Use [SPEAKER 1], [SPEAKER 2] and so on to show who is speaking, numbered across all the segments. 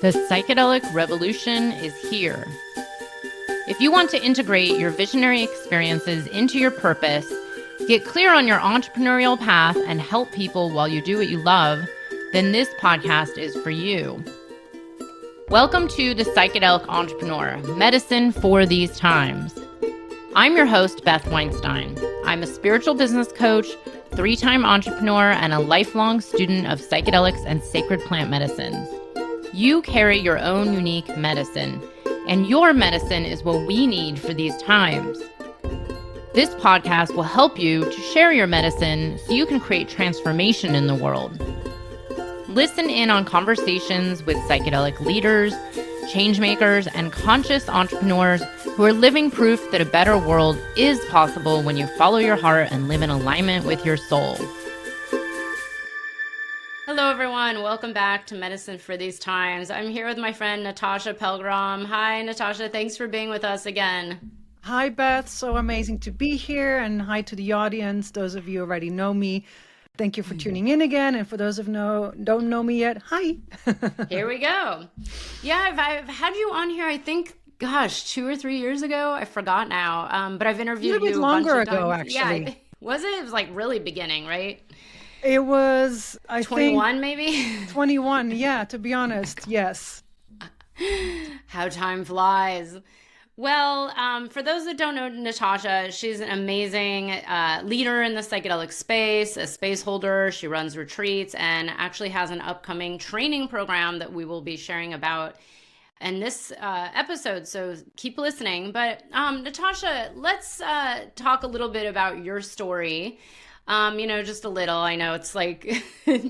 [SPEAKER 1] The psychedelic revolution is here. If you want to integrate your visionary experiences into your purpose, get clear on your entrepreneurial path, and help people while you do what you love, then this podcast is for you. Welcome to The Psychedelic Entrepreneur, Medicine for These Times. I'm your host, Beth Weinstein. I'm a spiritual business coach, 3-time entrepreneur, and a lifelong student of psychedelics and sacred plant medicines. You carry your own unique medicine, and your medicine is what we need for these times. This podcast will help you to share your medicine so you can create transformation in the world. Listen in on conversations with psychedelic leaders, changemakers, and conscious entrepreneurs who are living proof that a better world is possible when you follow your heart and live in alignment with your soul. Hello, everyone. Welcome back to Medicine for These Times. I'm here with my friend, Natasha Pelgrom. Hi, Natasha. Thanks for being with us again.
[SPEAKER 2] Hi, Beth. So amazing to be here. And hi to the audience. Those of you who already know me, thank you for tuning in again. And for those of you don't know me yet, hi.
[SPEAKER 1] Here we go. Yeah, I've had you on here, I think, 2 or 3 years ago. I forgot now. But I've interviewed you a bunch
[SPEAKER 2] longer
[SPEAKER 1] of times.
[SPEAKER 2] ago, actually.
[SPEAKER 1] Yeah, was it? It was like really beginning, right?
[SPEAKER 2] It was, I
[SPEAKER 1] 21
[SPEAKER 2] think,
[SPEAKER 1] maybe?
[SPEAKER 2] 21, yeah, to be honest, yes.
[SPEAKER 1] How time flies. Well, for those that don't know Natasha, she's an amazing leader in the psychedelic space, a space holder. She runs retreats and actually has an upcoming training program that we will be sharing about in this episode. So keep listening. But Natasha, let's talk a little bit about your story. Just a little. I know it's like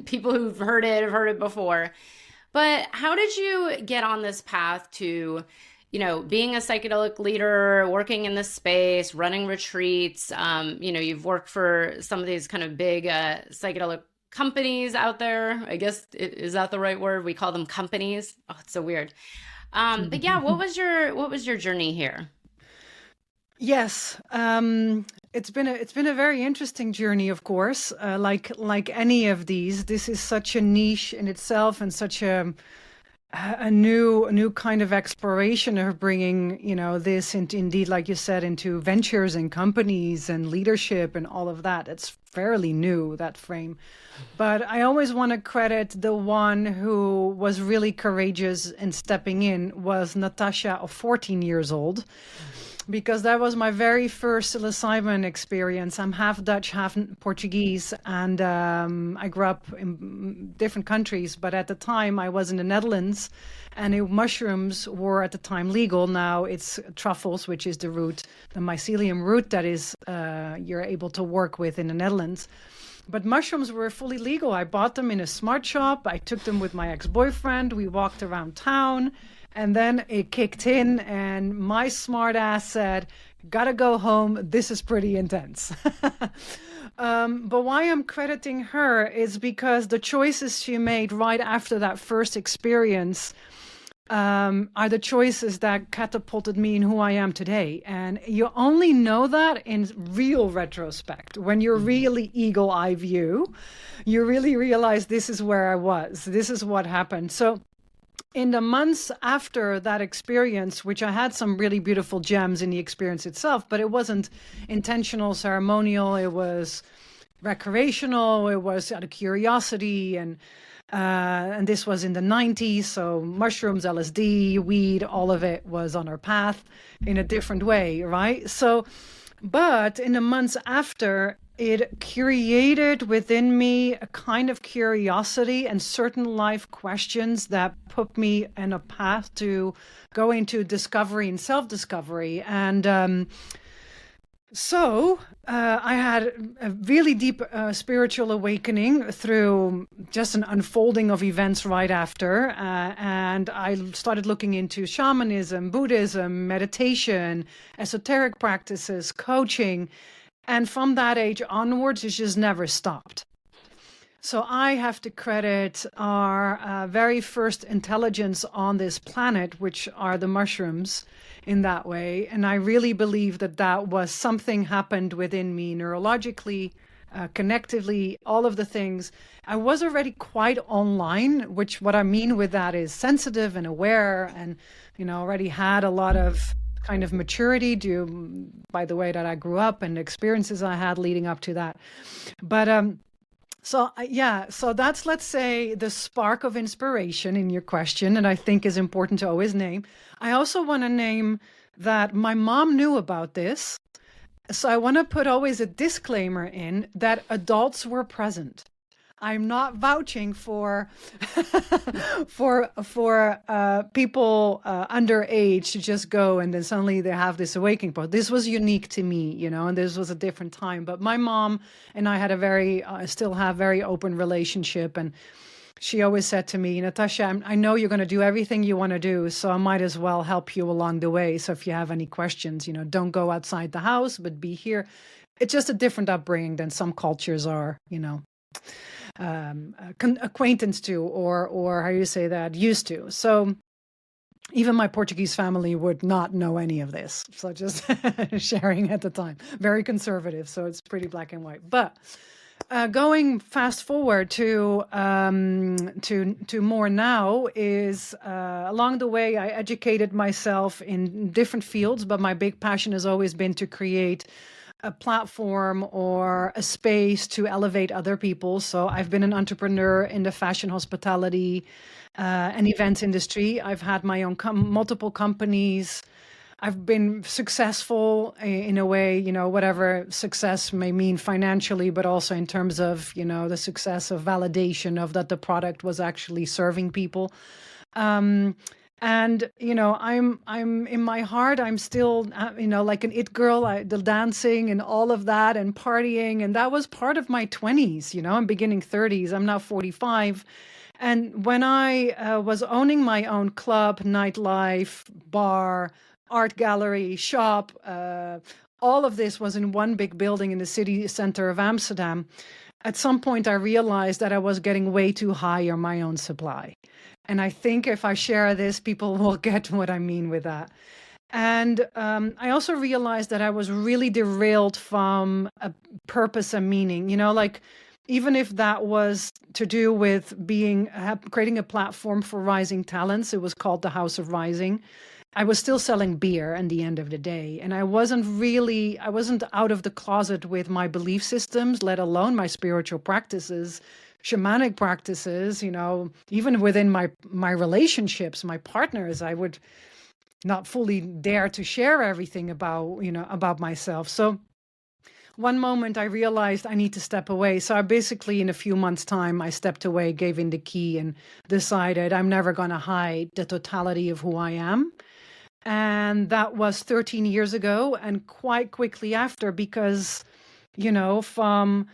[SPEAKER 1] people who've heard it have heard it before. But how did you get on this path to, being a psychedelic leader, working in this space, running retreats? You've worked for some of these kind of big psychedelic companies out there. I guess, is that the right word? We call them companies. Oh, it's so weird. But yeah, what was your journey here?
[SPEAKER 2] Yes, it's been a very interesting journey, of course. Like any of these, this is such a niche in itself, and such a new kind of exploration of bringing this into, indeed, like you said, into ventures and companies and leadership and all of that. It's fairly new, that frame. But I always want to credit the one who was really courageous in stepping in was Natasha, of 14 years old. Because that was my very first psilocybin experience. I'm half Dutch, half Portuguese, and I grew up in different countries. But at the time, I was in the Netherlands, and mushrooms were at the time legal. Now it's truffles, which is the root, the mycelium root that is you're able to work with in the Netherlands. But mushrooms were fully legal. I bought them in a smart shop. I took them with my ex-boyfriend. We walked around town. And then it kicked in, and my smart ass said, gotta go home. This is pretty intense. But why I'm crediting her is because the choices she made right after that first experience are the choices that catapulted me in who I am today. And you only know that in real retrospect. When you're really eagle eye view, you really realize this is where I was. This is what happened. So in the months after that experience, which I had some really beautiful gems in the experience itself, but it wasn't intentional, ceremonial, it was recreational, it was out of curiosity, and this was in the 90s, so mushrooms, LSD, weed, all of it was on our path in a different way, right? So, but in the months after, it created within me a kind of curiosity and certain life questions that put me in a path to go into discovery and self-discovery. And so I had a really deep spiritual awakening through just an unfolding of events right after. And I started looking into shamanism, Buddhism, meditation, esoteric practices, coaching. And from that age onwards, it just never stopped. So I have to credit our very first intelligence on this planet, which are the mushrooms, in that way. And I really believe that was something happened within me neurologically, connectively, all of the things. I was already quite online, which what I mean with that is sensitive and aware, and already had a lot of kind of maturity due by the way that I grew up and the experiences I had leading up to that. But so that's, let's say, the spark of inspiration in your question, and I think is important to always name. I also want to name that my mom knew about this. So I want to put always a disclaimer in that adults were present. I'm not vouching for people underage to just go and then suddenly they have this awakening point. This was unique to me, and this was a different time. But my mom and I had still have very open relationship, and she always said to me, Natasha, I know you're going to do everything you want to do, so I might as well help you along the way. So if you have any questions, don't go outside the house, but be here. It's just a different upbringing than some cultures are, acquaintance to, or how you say that, used to. So even my Portuguese family would not know any of this. So just sharing at the time, very conservative. So it's pretty black and white. But going fast forward to more now is along the way I educated myself in different fields, but my big passion has always been to create a platform or a space to elevate other people. So I've been an entrepreneur in the fashion, hospitality, and events industry. I've had my own multiple companies. I've been successful in a way, whatever success may mean financially, but also in terms of, the success of validation of that the product was actually serving people. And, I'm in my heart, I'm still, like an it girl, the dancing and all of that and partying. And that was part of my 20s, I'm beginning 30s. I'm now 45. And when I was owning my own club, nightlife, bar, art gallery, shop, all of this was in one big building in the city center of Amsterdam. At some point, I realized that I was getting way too high on my own supply. And I think if I share this, people will get what I mean with that. And I also realized that I was really derailed from a purpose and meaning, like even if that was to do with creating a platform for rising talents. It was called the House of Rising. I was still selling beer at the end of the day. And I wasn't out of the closet with my belief systems, let alone my spiritual practices, shamanic practices, even within my relationships, my partners, I would not fully dare to share everything about myself. So one moment I realized I need to step away. So I basically, in a few months' time, I stepped away, gave in the key, and decided I'm never going to hide the totality of who I am. And that was 13 years ago, and quite quickly after, because, from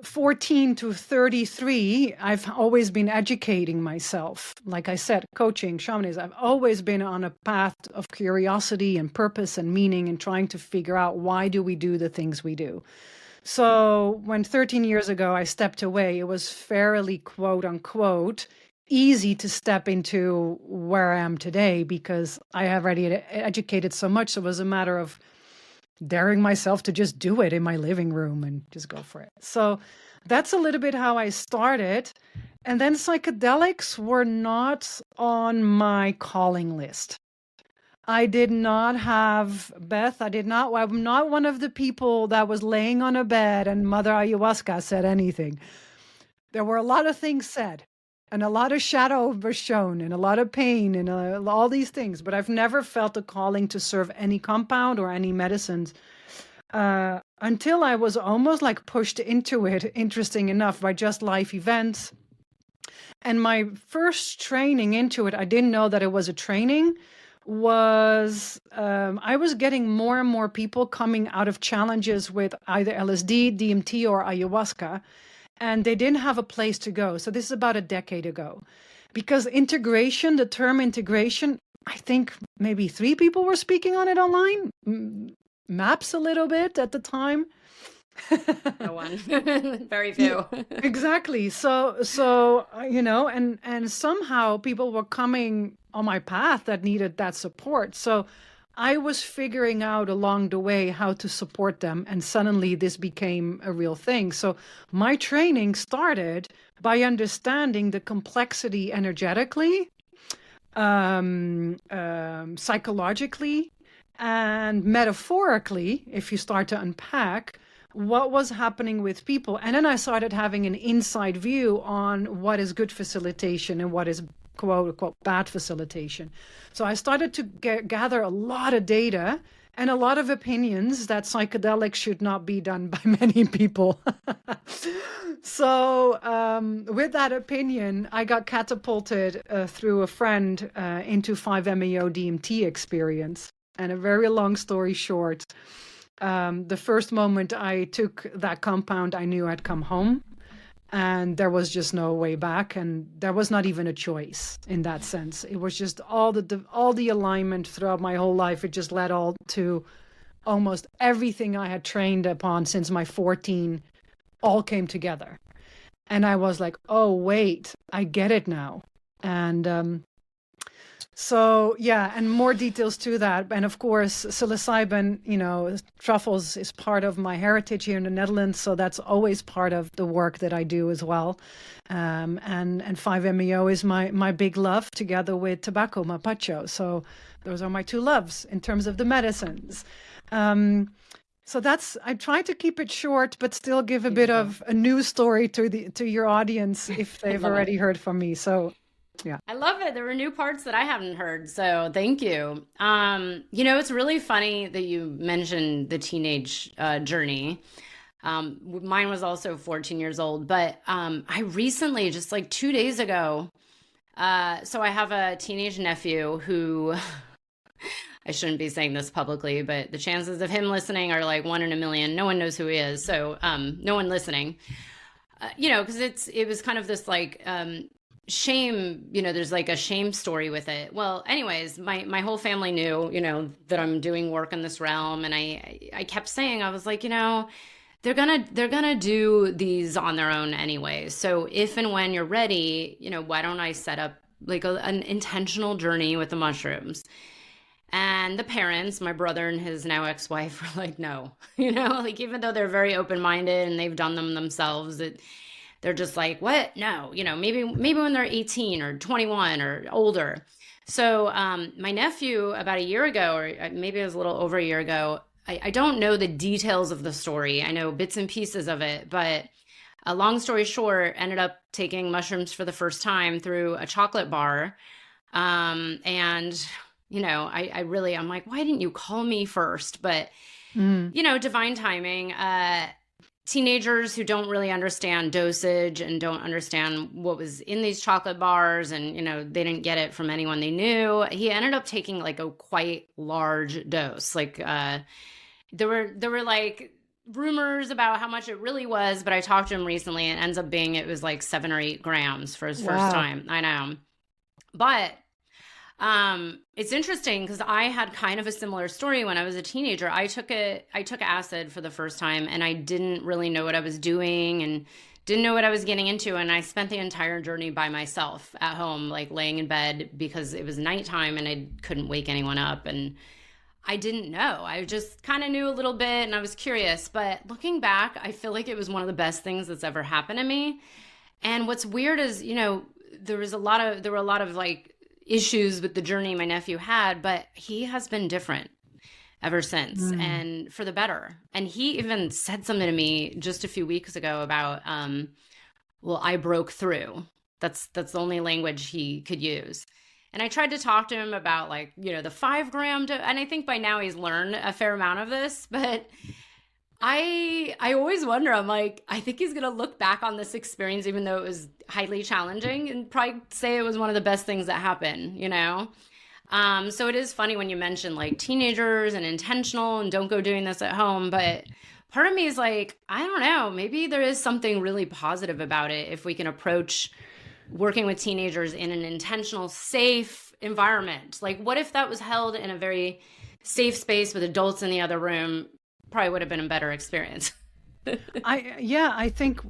[SPEAKER 2] 14 to 33, I've always been educating myself. Like I said, coaching, shamanism. I've always been on a path of curiosity and purpose and meaning and trying to figure out why do we do the things we do. So when 13 years ago I stepped away, it was fairly, quote unquote, easy to step into where I am today because I have already educated so much. So it was a matter of daring myself to just do it in my living room and just go for it. So that's a little bit how I started. And then psychedelics were not on my calling list. I did not have, Beth, I'm not one of the people that was laying on a bed and Mother Ayahuasca said anything. There were a lot of things said. And a lot of shadow was shown and a lot of pain and all these things. But I've never felt a calling to serve any compound or any medicines until I was almost like pushed into it, interesting enough, by just life events. And my first training into it, I didn't know that it was a training, was I was getting more and more people coming out of challenges with either LSD, DMT, or ayahuasca. And they didn't have a place to go. So this is about a decade ago. Because integration, the term integration, I think maybe 3 people were speaking on it online. Maps a little bit at the time.
[SPEAKER 1] No one. Very few.
[SPEAKER 2] Yeah, exactly. So and somehow people were coming on my path that needed that support. So I was figuring out along the way how to support them, and suddenly this became a real thing. So my training started by understanding the complexity energetically, psychologically, and metaphorically, if you start to unpack what was happening with people. And then I started having an inside view on what is good facilitation and what is quote unquote bad facilitation. So I started to gather a lot of data and a lot of opinions that psychedelics should not be done by many people. So with that opinion, I got catapulted through a friend into 5-MeO DMT experience. And a very long story short, the first moment I took that compound, I knew I'd come home. And there was just no way back, and there was not even a choice in that sense. It was just all the alignment throughout my whole life. It just led all to almost everything I had trained upon since my 14 all came together. And I was like, oh, wait, I get it now. And so, yeah, and more details to that. And of course, psilocybin, truffles is part of my heritage here in the Netherlands. So that's always part of the work that I do as well. And 5-MeO is my big love, together with tobacco, mapacho. So those are my two loves in terms of the medicines. So I try to keep it short, but still give a bit of a new story to your audience if they've already heard from me. So. Yeah.
[SPEAKER 3] I love it. There were new parts that I haven't heard. So thank you. It's really funny that you mentioned the teenage journey. Mine was also 14 years old, but I recently, just like 2 days ago, so I have a teenage nephew who, I shouldn't be saying this publicly, but the chances of him listening are like 1 in a million. No one knows who he is. So no one listening, because it was kind of this like, shame, there's like a shame story with it. Well, anyways, my whole family knew, that I'm doing work in this realm. And I kept saying, I was like, they're gonna do these on their own anyway. So if and when you're ready, why don't I set up like an intentional journey with the mushrooms? And the parents, my brother and his now ex-wife, were like, no, like even though they're very open-minded and they've done them themselves, they're just like, what? No, maybe when they're 18 or 21 or older. So my nephew, about a year ago, or maybe it was a little over a year ago, I don't know the details of the story. I know bits and pieces of it, but a long story short, ended up taking mushrooms for the first time through a chocolate bar. And, I'm like, why didn't you call me first? But, divine timing. Teenagers who don't really understand dosage and don't understand what was in these chocolate bars, and they didn't get it from anyone they knew. He ended up taking like a quite large dose. Like there were like rumors about how much it really was, but I talked to him recently and it ends up being it was like 7 or 8 grams for his first time. I know, but it's interesting because I had kind of a similar story when I was a teenager. I took acid for the first time, and I didn't really know what I was doing and didn't know what I was getting into. And I spent the entire journey by myself at home, like laying in bed because it was nighttime and I couldn't wake anyone up. And I didn't know. I just kind of knew a little bit and I was curious. But looking back, I feel like it was one of the best things that's ever happened to me. And what's weird is, there were a lot of like issues with the journey my nephew had, but he has been different ever since, and for the better. And he even said something to me just a few weeks ago about, I broke through. That's the only language he could use. And I tried to talk to him about like, the 5 gram, and I think by now he's learned a fair amount of this, but I always wonder, I'm like, I think he's going to look back on this experience, even though it was highly challenging, and probably say it was one of the best things that happened, So it is funny when you mention like teenagers and intentional and don't go doing this at home. But part of me is like, I don't know, maybe there is something really positive about it if we can approach working with teenagers in an intentional, safe environment. Like, what if that was held in a very safe space with adults in the other room? Probably would have been a better experience.
[SPEAKER 2] I think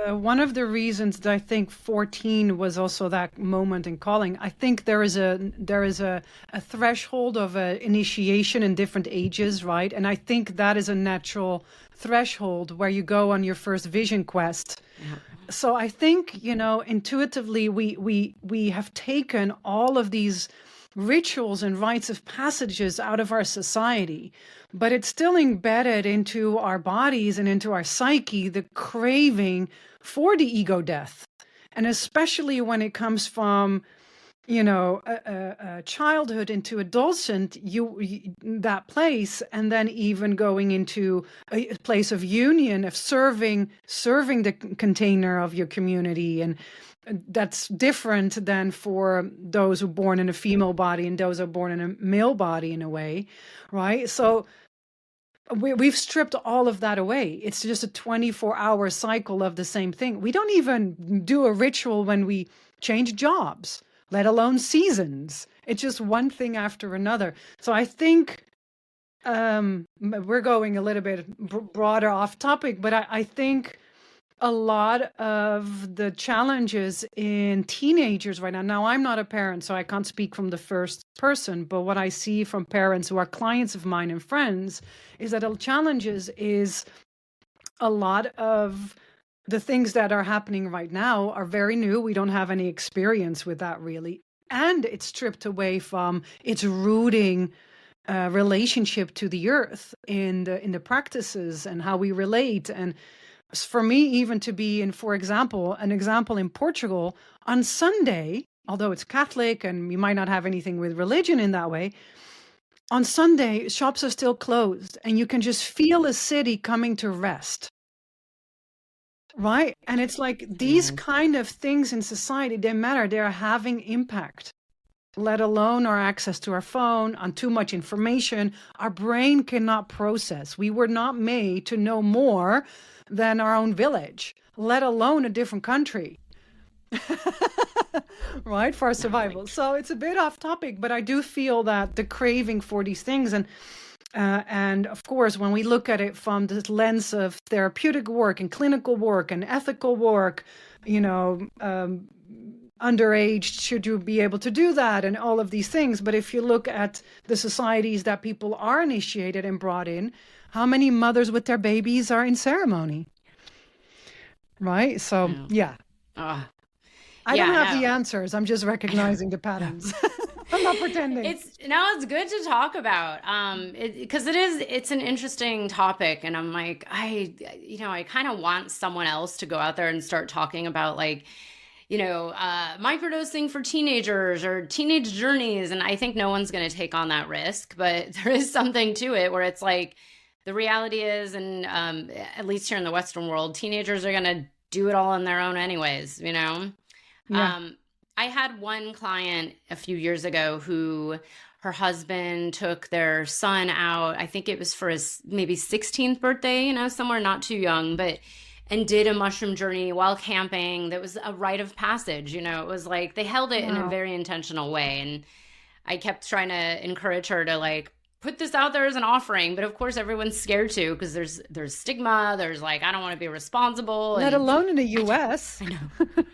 [SPEAKER 2] one of the reasons that I think 14 was also that moment in calling. I think there is a threshold of initiation in different ages, right? And I think that is a natural threshold where you go on your first vision quest.
[SPEAKER 3] Yeah.
[SPEAKER 2] So I think, intuitively we have taken all of these rituals and rites of passages out of our society, but it's still embedded into our bodies and into our psyche, the craving for the ego death. And especially when it comes from, a childhood into adolescent, that place, and then even going into a place of union, of serving the container of your community. And that's different than for those who are born in a female body and those who are born in a male body, in a way, right? So we've stripped all of that away. It's just a 24-hour cycle of the same thing. We don't even do a ritual when we change jobs, let alone seasons. It's just one thing after another. So I think we're going a little bit broader off topic, but I think a lot of the challenges in teenagers right now, I'm not a parent, so I can't speak from the first person, but what I see from parents who are clients of mine and friends is that the challenges is a lot of the things that are happening right now are very new. We don't have any experience with that really. And it's stripped away from its rooting relationship to the earth in the practices and how we relate. And for me, even to be an example in Portugal on Sunday, although it's Catholic and you might not have anything with religion in that way, on Sunday, shops are still closed and you can just feel a city coming to rest. Right? And it's like these kind of things in society, they matter. They're having impact, let alone our access to our phone, on too much information. Our brain cannot process. We were not made to know more than our own village, let alone a different country. Right? For our survival. So it's a bit off topic, but I do feel that the craving for these things, and of course, when we look at it from the lens of therapeutic work and clinical work and ethical work, underage, should you be able to do that, and all of these things. But if you look at the societies that people are initiated and brought in, how many mothers with their babies are in ceremony? Right? So, yeah. I don't have the answers. I'm just recognizing the patterns. I'm not pretending.
[SPEAKER 3] It's good to talk about because it's an interesting topic, and I'm like, I kind of want someone else to go out there and start talking about microdosing for teenagers or teenage journeys, and I think no one's going to take on that risk, but there is something to it where it's like the reality is, and at least here in the Western world, teenagers are going to do it all on their own anyways, Yeah. I had one client a few years ago who her husband took their son out. I think it was for his maybe 16th birthday, somewhere not too young, and did a mushroom journey while camping. That was a rite of passage. It was like they held it in a very intentional way. And I kept trying to encourage her to put this out there as an offering. But of course, everyone's scared to because there's stigma. There's I don't want to be responsible.
[SPEAKER 2] Let alone in the US.
[SPEAKER 3] I know.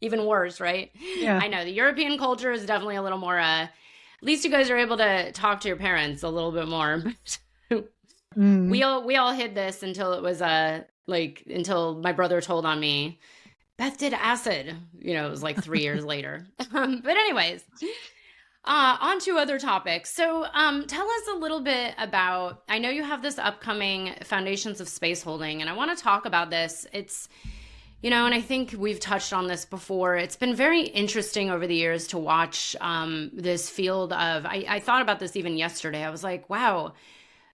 [SPEAKER 3] Even worse, right?
[SPEAKER 2] Yeah.
[SPEAKER 3] I know the European culture is definitely a little more, at least you guys are able to talk to your parents a little bit more. We all hid this until it was until my brother told on me. Beth did acid, it was 3 years later. But anyways, on to other topics. So tell us a little bit about, I know you have this upcoming Foundations of Space Holding, and I want to talk about this. It's, and I think we've touched on this before. It's been very interesting over the years to watch this field of, I thought about this even yesterday. I was like, wow,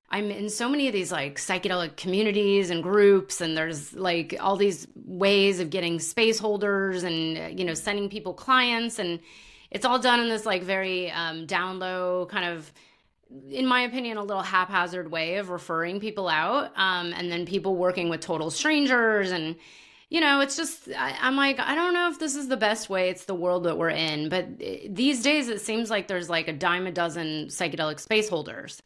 [SPEAKER 3] I'm in so many of these psychedelic communities and groups, and there's all these ways of getting space holders and, sending people clients. And it's all done in this very down low kind of, in my opinion, a little haphazard way of referring people out. And then people working with total strangers and, it's just, I'm like, I don't know if this is the best way. It's the world that we're in. But these days, it seems like there's a dime a dozen psychedelic space holders.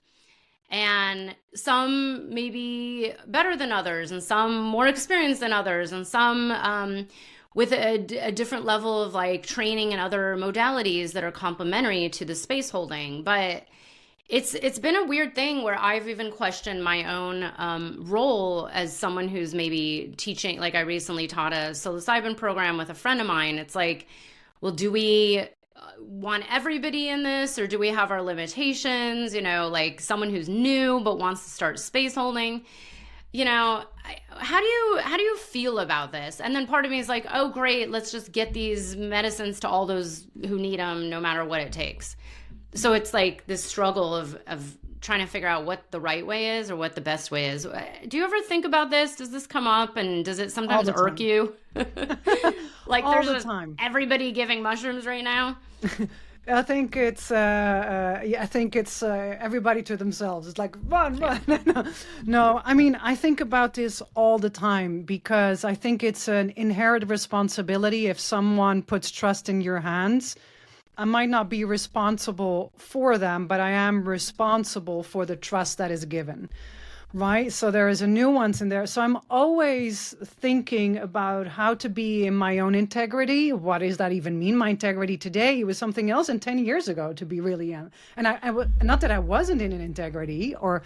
[SPEAKER 3] And some maybe better than others, and some more experienced than others, and some with a different level of like training and other modalities that are complementary to the space holding. But it's been a weird thing where I've even questioned my own role as someone who's maybe teaching. Like I recently taught a psilocybin program with a friend of mine. It's like, well, do we want everybody in this, or do we have our limitations? You know, like someone who's new but wants to start space holding. You know, how do you feel about this? And then part of me is like, oh great, let's just get these medicines to all those who need them, no matter what it takes. So it's like this struggle of trying to figure out what the right way is or what the best way is. Do you ever think about this? Does this come up, and does it sometimes irk you? Like
[SPEAKER 2] all
[SPEAKER 3] there's
[SPEAKER 2] the time.
[SPEAKER 3] Everybody giving mushrooms right now.
[SPEAKER 2] I think it's everybody to themselves. It's like run. No, I mean, I think about this all the time because I think it's an inherent responsibility. If someone puts trust in your hands, I might not be responsible for them, but I am responsible for the trust that is given. Right. So there is a nuance in there. So I'm always thinking about how to be in my own integrity. What does that even mean? My integrity today was something else than 10 years ago, to be really young. And I not that I wasn't in an integrity or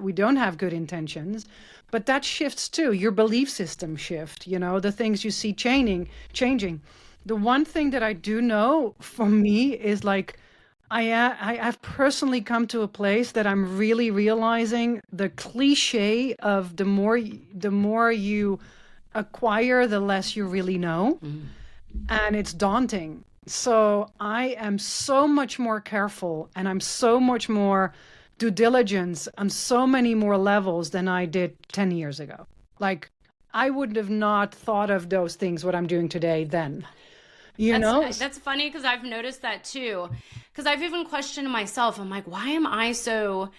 [SPEAKER 2] we don't have good intentions, but that shifts too. Your belief system shift, you know, the things you see changing. The one thing that I do know for me is like, I've personally come to a place that I'm really realizing the cliche of the more you acquire, the less you really know. Mm. And it's daunting. So I am so much more careful, and I'm so much more due diligence on so many more levels than I did 10 years ago. Like I would have not thought of those things, what I'm doing today, then.
[SPEAKER 3] That's funny because I've noticed that too. Because I've even questioned myself. I'm like, why am I so,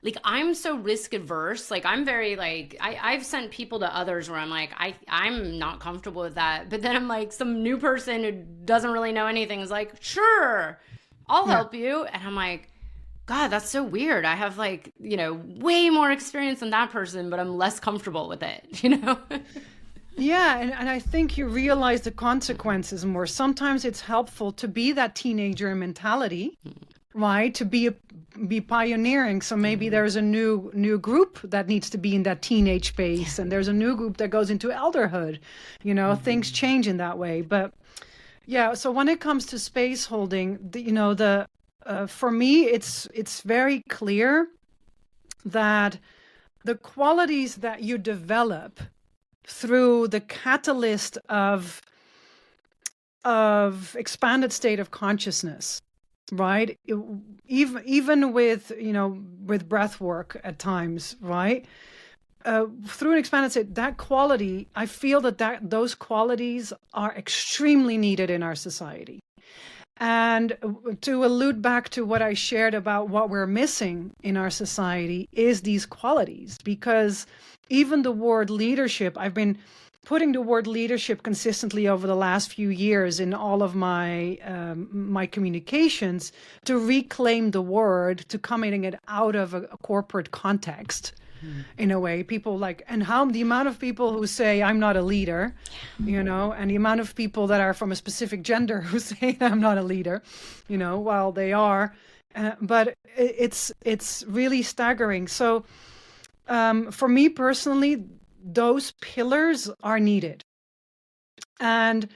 [SPEAKER 3] like, I'm so risk adverse. Like, I'm very like, I've sent people to others where I'm like, I'm not comfortable with that. But then I'm like, some new person who doesn't really know anything is like, sure, I'll help you. And I'm like, God, that's so weird. I have like, you know, way more experience than that person, but I'm less comfortable with it, you know?
[SPEAKER 2] Yeah, and I think you realize the consequences more. Sometimes it's helpful to be that teenager mentality, right? To be pioneering. So maybe there's a new group that needs to be in that teenage space, and there's a new group that goes into elderhood. You know, things change in that way. But yeah, so when it comes to space holding, for me, it's very clear that the qualities that you develop through the catalyst of expanded state of consciousness, right? Even with breath work at times, right? Through an expanded state, that quality, I feel that those qualities are extremely needed in our society. And to allude back to what I shared about what we're missing in our society is these qualities, because even the word leadership, I've been putting the word leadership consistently over the last few years in all of my my communications to reclaim the word, to coming it out of a corporate context. In a way, people like, and how the amount of people who say I'm not a leader, you know, and the amount of people that are from a specific gender who say I'm not a leader, you know, while they are, but it's really staggering. So for me personally, those pillars are needed. And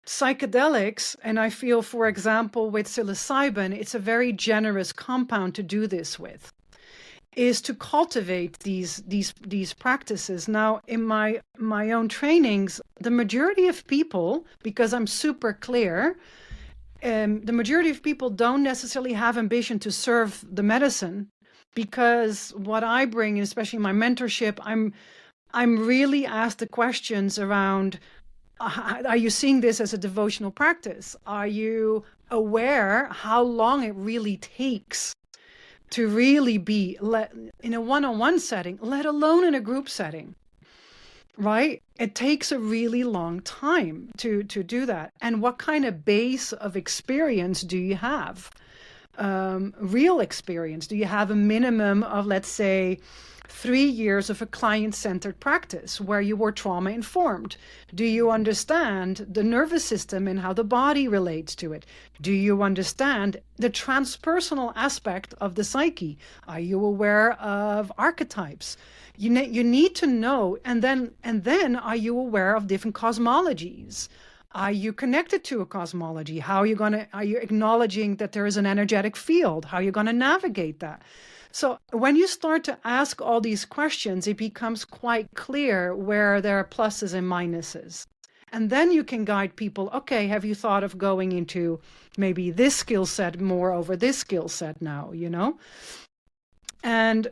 [SPEAKER 2] psychedelics, and I feel, for example, with psilocybin, it's a very generous compound to do this with, is to cultivate these practices. Now, in my own trainings, the majority of people, because I'm super clear, the majority of people don't necessarily have ambition to serve the medicine, because what I bring, especially my mentorship, I'm really asked the questions around, are you seeing this as a devotional practice? Are you aware how long it really takes to really be in a one-on-one setting, let alone in a group setting, right? It takes a really long time to do that. And what kind of base of experience do you have? real experience? Do you have a minimum of, let's say, 3 years of a client-centered practice where you were trauma-informed? Do you understand the nervous system and how the body relates to it? Do you understand the transpersonal aspect of the psyche? Are you aware of archetypes? You need to know, and then are you aware of different cosmologies? Are you connected to a cosmology? Are you acknowledging that there is an energetic field? How are you going to navigate that? So when you start to ask all these questions, it becomes quite clear where there are pluses and minuses. And then you can guide people, okay, have you thought of going into maybe this skill set more over this skill set now, And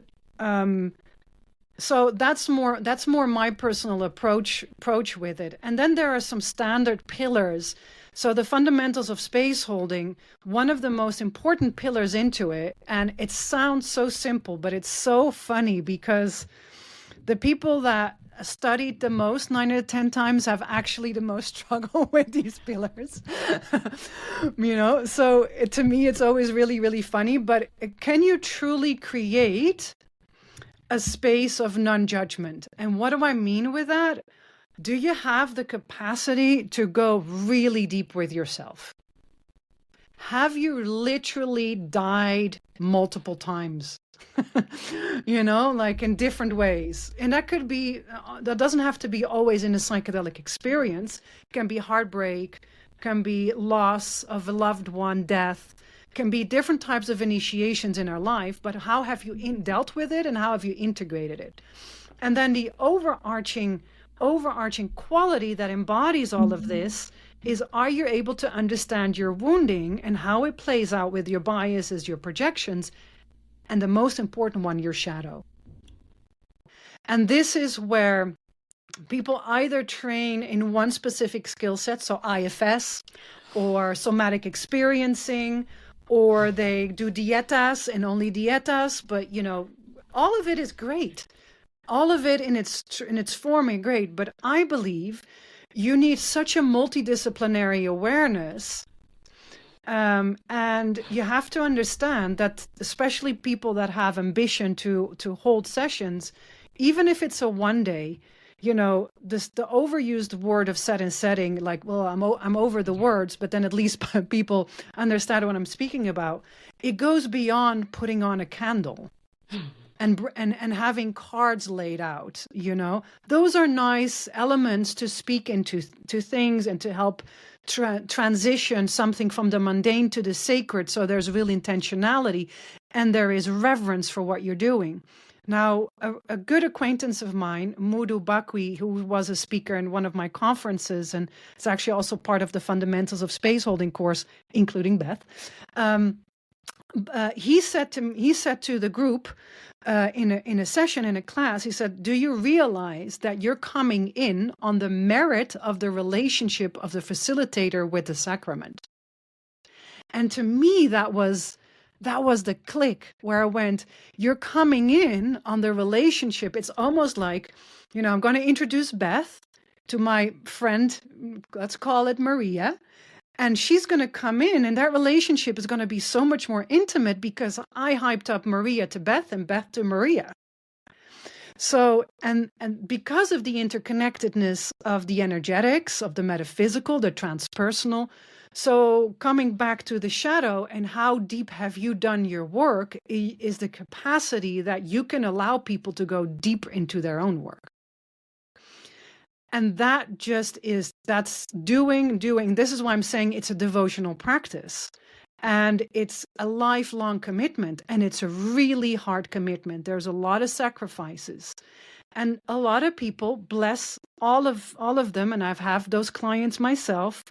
[SPEAKER 2] so that's more my personal approach with it. And then there are some standard pillars. So the fundamentals of space holding, one of the most important pillars into it, and it sounds so simple, but it's so funny because the people that studied the most 9 out of 10 times have actually the most struggle with these pillars. So to me, it's always really, really funny. But can you truly create a space of non-judgment? And what do I mean with that? Do you have the capacity to go really deep with yourself? Have you literally died multiple times? Like in different ways. And that doesn't have to be always in a psychedelic experience. It can be heartbreak, can be loss of a loved one, death, can be different types of initiations in our life, but how have you dealt with it and how have you integrated it? And then the overarching quality that embodies all of this is, are you able to understand your wounding and how it plays out with your biases, your projections, and the most important one, your shadow? And this is where people either train in one specific skill set, so IFS or somatic experiencing, or they do dietas and only dietas, but all of it is great. All of it in its form is great, but I believe you need such a multidisciplinary awareness, and you have to understand that, especially people that have ambition to hold sessions, even if it's a one day, the overused word of set and setting, like, well, I'm over the words, but then at least people understand what I'm speaking about. It goes beyond putting on a candle. And having cards laid out, those are nice elements to speak into things and to help transition something from the mundane to the sacred. So there's real intentionality and there is reverence for what you're doing. Now, a good acquaintance of mine, Mudu Bakwi, who was a speaker in one of my conferences, and it's actually also part of the Fundamentals of Space Holding course, including Beth. He said to the group in a session, in a class, he said, do you realize that you're coming in on the merit of the relationship of the facilitator with the sacrament? And to me, that was the click where I went, you're coming in on the relationship. It's almost like, I'm going to introduce Beth to my friend, let's call it Maria. And she's going to come in, and that relationship is going to be so much more intimate because I hyped up Maria to Beth and Beth to Maria. So, and because of the interconnectedness of the energetics, of the metaphysical, the transpersonal, so coming back to the shadow and how deep have you done your work is the capacity that you can allow people to go deep into their own work. And that that's doing. This is why I'm saying it's a devotional practice. And it's a lifelong commitment. And it's a really hard commitment. There's a lot of sacrifices. And a lot of people, bless all of them, and I've had those clients myself,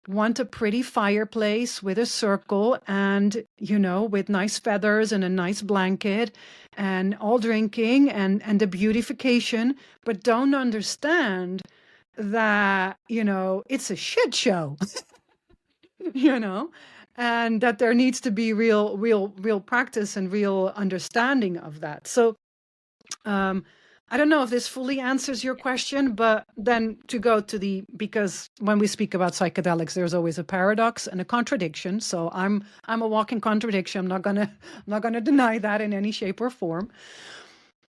[SPEAKER 2] want a pretty fireplace with a circle and, with nice feathers and a nice blanket and all drinking and the beautification, but don't understand that, it's a shit show, and that there needs to be real practice and real understanding of that. So, I don't know if this fully answers your question, but then to go to because when we speak about psychedelics, there's always a paradox and a contradiction. So I'm a walking contradiction. I'm not gonna deny that in any shape or form.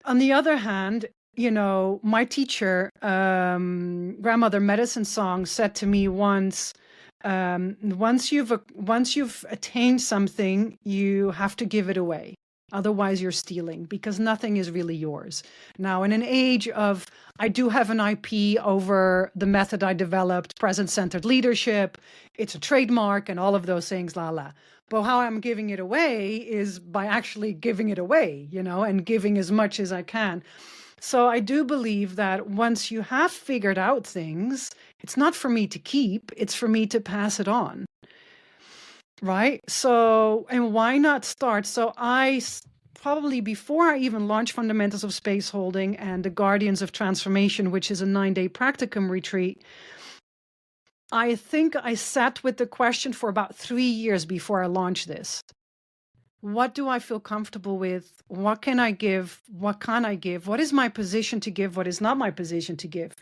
[SPEAKER 2] On the other hand, my teacher, grandmother medicine song, said to me once, once you've attained something, you have to give it away. Otherwise, you're stealing, because nothing is really yours. Now, in an age of, I do have an IP over the method I developed, present-centered leadership, it's a trademark and all of those things, But how I'm giving it away is by actually giving it away, and giving as much as I can. So I do believe that once you have figured out things, it's not for me to keep, it's for me to pass it on. Right? So, and why not start? So probably before I even launched Fundamentals of Space Holding and the Guardians of Transformation, which is a 9-day practicum retreat, I think I sat with the question for about 3 years before I launched this. What do I feel comfortable with? What can I give? What can I give? What is my position to give? What is not my position to give?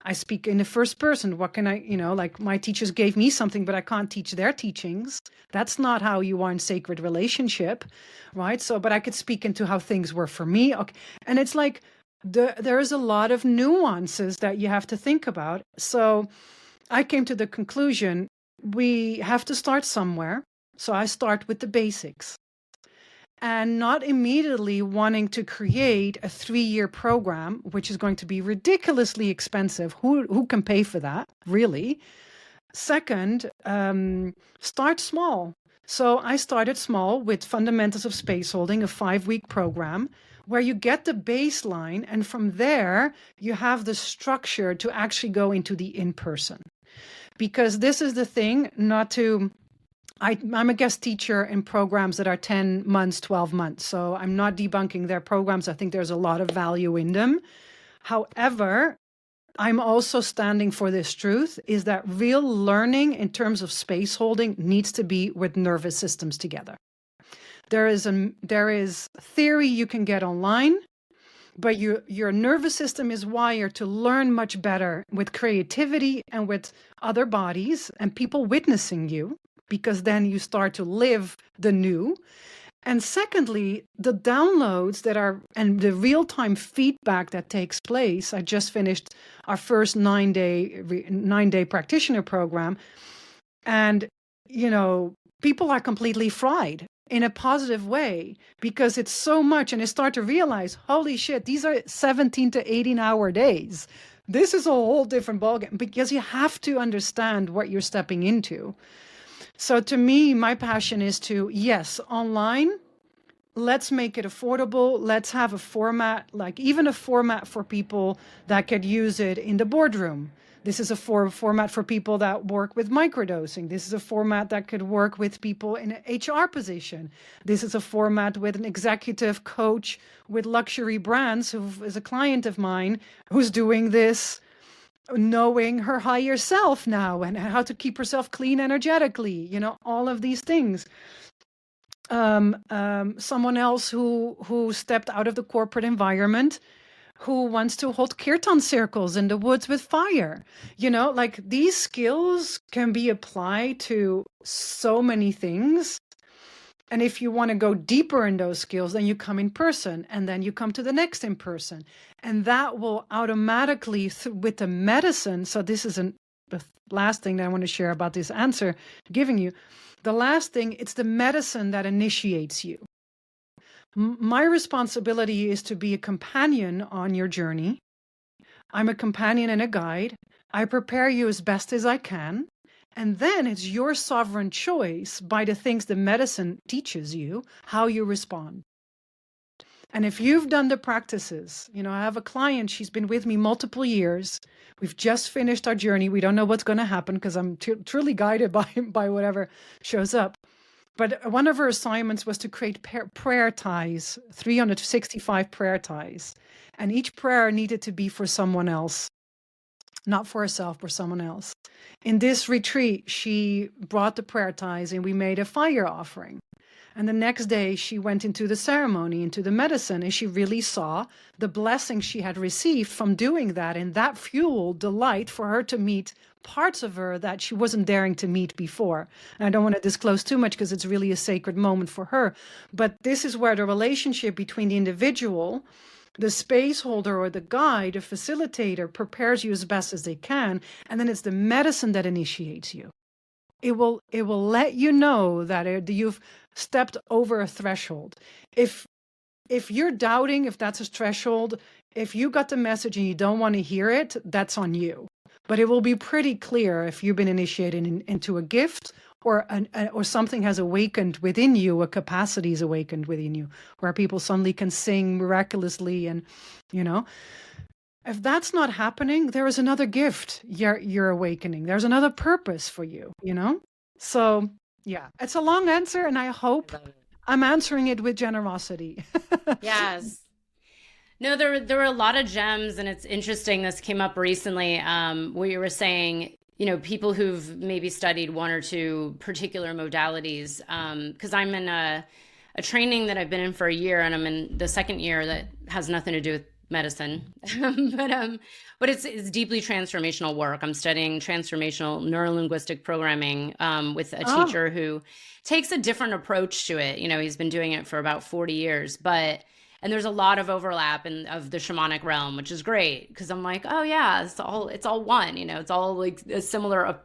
[SPEAKER 2] I speak in the first person. What can I, like my teachers gave me something, but I can't teach their teachings. That's not how you are in sacred relationship, right? So, but I could speak into how things were for me. Okay. And it's like, there's a lot of nuances that you have to think about. So I came to the conclusion, we have to start somewhere. So I start with the basics. And not immediately wanting to create a 3-year program, which is going to be ridiculously expensive. Who can pay for that, really? Second, start small. So I started small with Fundamentals of Space Holding, a 5-week program where you get the baseline, and from there you have the structure to actually go into the in-person. Because this is the thing, I'm a guest teacher in programs that are 10 months, 12 months. So I'm not debunking their programs. I think there's a lot of value in them. However, I'm also standing for this truth, is that real learning in terms of space holding needs to be with nervous systems together. There is theory you can get online, but your nervous system is wired to learn much better with creativity and with other bodies and people witnessing you, because then you start to live the new. And secondly, the downloads and the real-time feedback that takes place. I just finished our first 9-day practitioner program. And, people are completely fried in a positive way, because it's so much, and they start to realize, holy shit, these are 17 to 18-hour days. This is a whole different ballgame, because you have to understand what you're stepping into. So to me, my passion is to, yes, online, let's make it affordable. Let's have a format, like even a format for people that could use it in the boardroom. This is a format for people that work with microdosing. This is a format that could work with people in an HR position. This is a format with an executive coach with luxury brands who is a client of mine who's doing this, knowing her higher self now and how to keep herself clean energetically, all of these things. Someone else who stepped out of the corporate environment, who wants to hold kirtan circles in the woods with fire. Like these skills can be applied to so many things. And if you want to go deeper in those skills, then you come in person, and then you come to the next in person. And that will automatically, with the medicine, so this is the last thing that I want to share about this answer giving you. The last thing, it's the medicine that initiates you. My responsibility is to be a companion on your journey. I'm a companion and a guide. I prepare you as best as I can. And then it's your sovereign choice, by the things the medicine teaches you, how you respond. And if you've done the practices, I have a client, she's been with me multiple years. We've just finished our journey. We don't know what's going to happen, because I'm truly guided by whatever shows up. But one of her assignments was to create prayer ties, 365 prayer ties. And each prayer needed to be for someone else. Not for herself, for someone else. In this retreat, she brought the prayer ties and we made a fire offering. And the next day she went into the ceremony, into the medicine, and she really saw the blessing she had received from doing that. And that fueled delight for her to meet parts of her that she wasn't daring to meet before. And I don't want to disclose too much because it's really a sacred moment for her. But this is where the relationship between the individual, the space holder or the guide, the facilitator, prepares you as best as they can. And then it's the medicine that initiates you. It will let you know that you've stepped over a threshold. If you're doubting if that's a threshold, if you got the message and you don't want to hear it, that's on you. But it will be pretty clear if you've been initiated into a gift or something has awakened within you, a capacity is awakened within you, where people suddenly can sing miraculously. And, if that's not happening, there is another gift you're awakening. There's another purpose for you, So, yeah, it's a long answer, and I hope I'm answering it with generosity.
[SPEAKER 3] Yes. No, there were a lot of gems, and it's interesting. This came up recently where you were saying, people who've maybe studied one or two particular modalities, because I'm in a training that I've been in for a year, and I'm in the second year that has nothing to do with medicine, but it's deeply transformational work. I'm studying transformational neurolinguistic programming with a teacher who takes a different approach to it. He's been doing it for about 40 years, and there's a lot of overlap of the shamanic realm, which is great because I'm like, oh yeah, it's all one. It's all like a similar,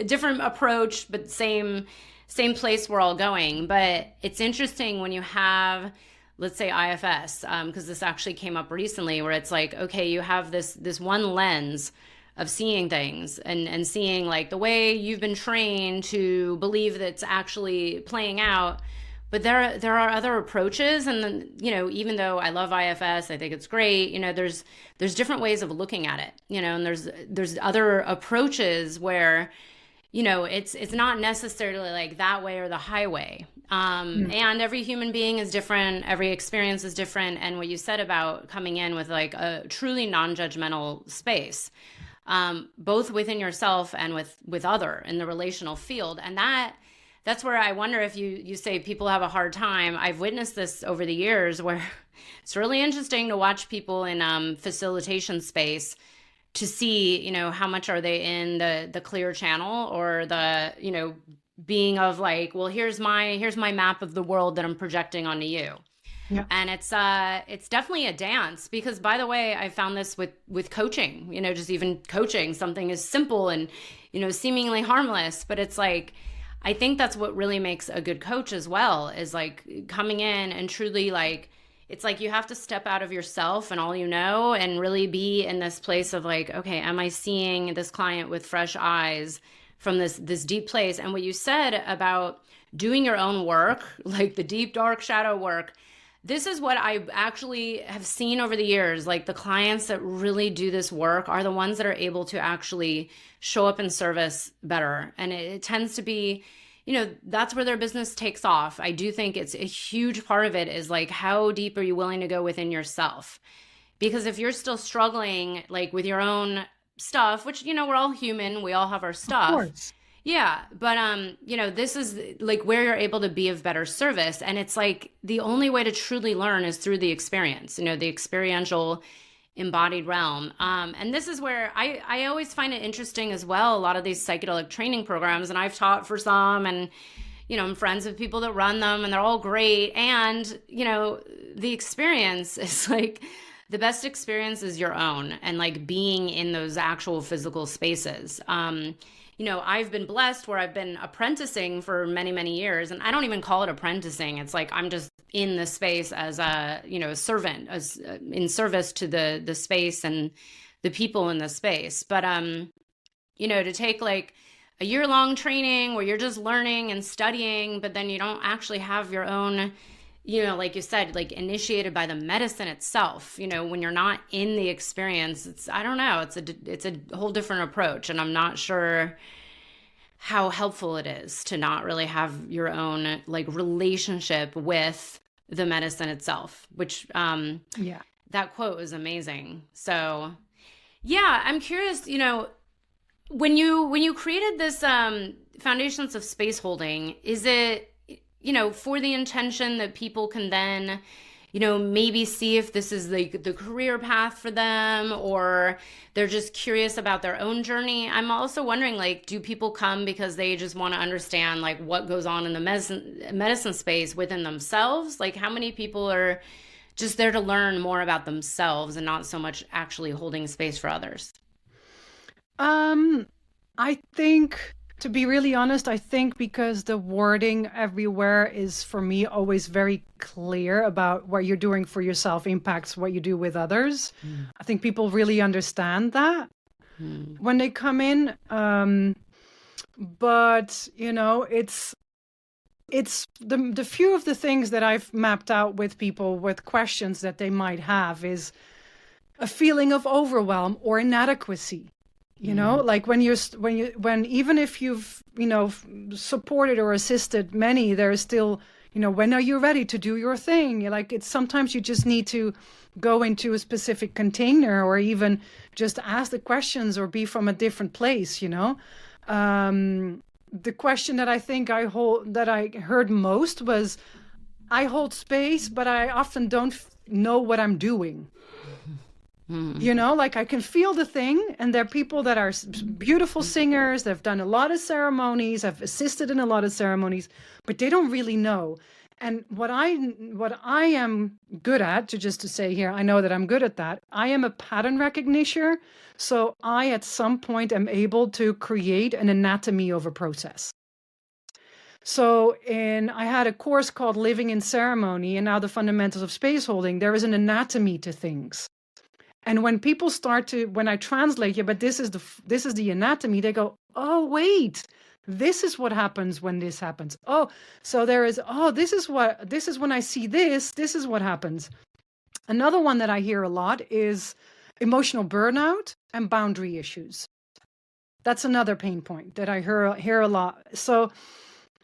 [SPEAKER 3] different approach, but same place we're all going. But it's interesting when you have, let's say, IFS, because this actually came up recently, where it's like, okay, you have this one lens of seeing things and seeing like the way you've been trained to believe that's actually playing out. But there are other approaches, and then, even though I love IFS, I think it's great. There's different ways of looking at it. And there's other approaches where, it's not necessarily like that way or the highway. And every human being is different. Every experience is different. And what you said about coming in with like a truly non-judgmental space, both within yourself and with other in the relational field, and that's where I wonder if you say people have a hard time. I've witnessed this over the years where it's really interesting to watch people in facilitation space to see, how much are they in the clear channel or the, being of like, well, here's my map of the world that I'm projecting onto you. Yeah. And it's definitely a dance because, by the way, I found this with coaching, just even coaching something as simple and, seemingly harmless, but it's like, I think that's what really makes a good coach as well, is like coming in and truly like, it's like you have to step out of yourself and all and really be in this place of like, okay, am I seeing this client with fresh eyes from this deep place? And what you said about doing your own work, like the deep, dark shadow work, this is what I actually have seen over the years. Like the clients that really do this work are the ones that are able to actually show up in service better. And it tends to be, that's where their business takes off. I do think it's a huge part of it is like, how deep are you willing to go within yourself? Because if you're still struggling like with your own stuff, which, we're all human, we all have our stuff. Of course. Yeah. But, this is like where you're able to be of better service. And it's like the only way to truly learn is through the experience, the experiential embodied realm. And this is where I always find it interesting as well. A lot of these psychedelic training programs, and I've taught for some, and, I'm friends with people that run them and they're all great. And, the experience is like, the best experience is your own and like being in those actual physical spaces. I've been blessed where I've been apprenticing for many, many years, and I don't even call it apprenticing. It's like I'm just in the space as a servant, as in service to the space and the people in the space. But to take like a year-long training where you're just learning and studying, but then you don't actually have your own, like you said, like initiated by the medicine itself, when you're not in the experience, I don't know, it's a whole different approach. And I'm not sure how helpful it is to not really have your own like relationship with the medicine itself, which, that quote was amazing. So yeah, I'm curious, when you created this, Foundations of Space Holding, is it, for the intention that people can then, maybe see if this is the career path for them, or they're just curious about their own journey. I'm also wondering, like, do people come because they just want to understand, like, what goes on in the medicine space within themselves? Like, how many people are just there to learn more about themselves and not so much actually holding space for others?
[SPEAKER 2] I think, to be really honest, I think because the wording everywhere is, for me, always very clear about what you're doing for yourself impacts what you do with others. I think people really understand that when they come in. But, it's the few of the things that I've mapped out with people with questions that they might have is a feeling of overwhelm or inadequacy. Like when even if you've, supported or assisted many, there's still, when are you ready to do your thing? Sometimes you just need to go into a specific container, or even just ask the questions, or be from a different place, The question that I think that I heard most was, I hold space, but I often don't know what I'm doing. I can feel the thing, and there are people that are beautiful singers, they've done a lot of ceremonies, I've assisted in a lot of ceremonies, but they don't really know. And what I am good at, to say here, I know that I'm good at that. I am a pattern recognition. So I, at some point, am able to create an anatomy of a process. So I had a course called Living in Ceremony, and now the Fundamentals of Space Holding. There is an anatomy to things. And when people when I translate, but this is the anatomy, they go, oh, wait, this is what happens when this happens. Oh, so this is when I see this is what happens. Another one that I hear a lot is emotional burnout and boundary issues. That's another pain point that I hear a lot. So,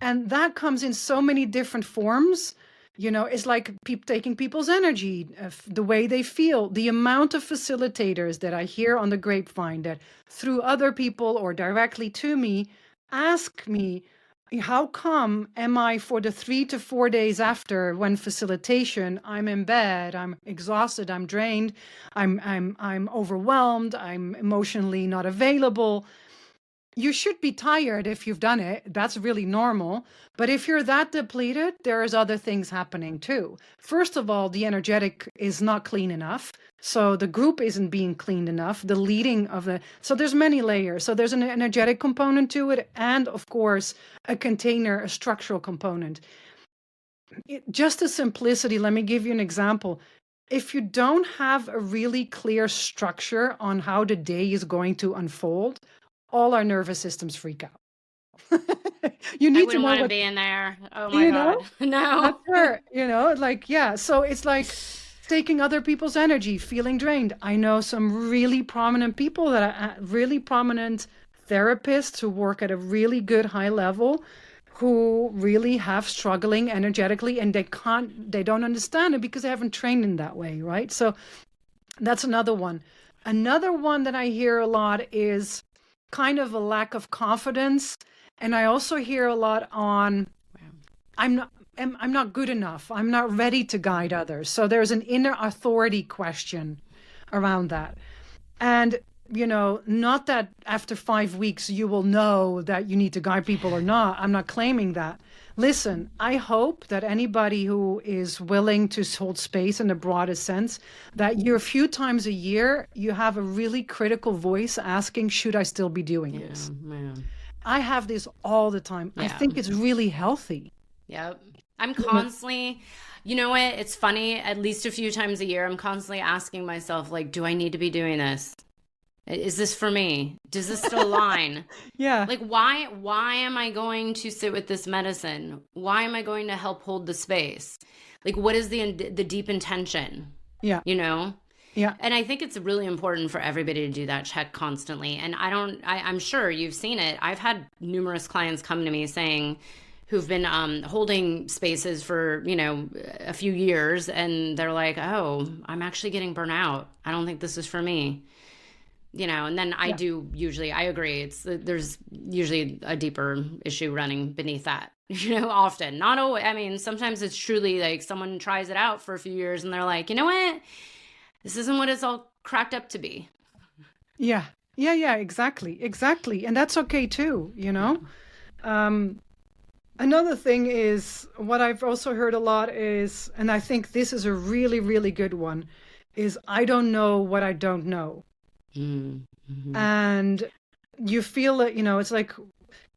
[SPEAKER 2] and that comes in so many different forms. It's like taking people's energy, the way they feel, the amount of facilitators that I hear on the grapevine that, through other people or directly to me, ask me, how come am I, for the 3 to 4 days after when facilitation, I'm in bed, I'm exhausted, I'm drained, I'm overwhelmed, I'm emotionally not available. You should be tired if you've done it. That's really normal. But if you're that depleted, there's other things happening too. First of all, the energetic is not clean enough. So the group isn't being cleaned enough. The leading so there's many layers. So there's an energetic component to it. And of course, a container, a structural component. Just the simplicity, let me give you an example. If you don't have a really clear structure on how the day is going to unfold, all our nervous systems freak out. You need to know
[SPEAKER 3] want to be in there. Oh my God. No.
[SPEAKER 2] That's her, So it's like taking other people's energy, feeling drained. I know some really prominent people that are really prominent therapists who work at a really good high level, who really have struggling energetically, and they don't understand it because they haven't trained in that way, right? So that's another one. Another one that I hear a lot is kind of a lack of confidence. And I also hear a lot on, I'm not good enough. I'm not ready to guide others. So there's an inner authority question around that. And, not that after 5 weeks you will know that you need to guide people or not. I'm not claiming that. Listen, I hope that anybody who is willing to hold space in the broadest sense, that a few times a year, you have a really critical voice asking, should I still be doing this? Man. I have this all the time. Yeah. I think it's really healthy.
[SPEAKER 3] Yep. I'm constantly, you know what? It's funny. At least a few times a year, I'm constantly asking myself, like, do I need to be doing this? Is this for me? Does this still align?
[SPEAKER 2] Yeah.
[SPEAKER 3] Like, why am I going to sit with this medicine? Why am I going to help hold the space? Like, what is the deep intention?
[SPEAKER 2] Yeah.
[SPEAKER 3] Yeah. And I think it's really important for everybody to do that check constantly. And I'm sure you've seen it. I've had numerous clients come to me saying, who've been holding spaces for, a few years. And they're like, oh, I'm actually getting burnt out. I don't think this is for me. and then I do usually, I agree. There's usually a deeper issue running beneath that, often. Not always. I mean, sometimes it's truly like someone tries it out for a few years and they're like, you know what? This isn't what it's all cracked up to be.
[SPEAKER 2] Yeah. Yeah, exactly. And that's okay too, Another thing is what I've also heard a lot is, and I think this is a really, really good one, is I don't know what I don't know. Mm-hmm. And you feel that, it's like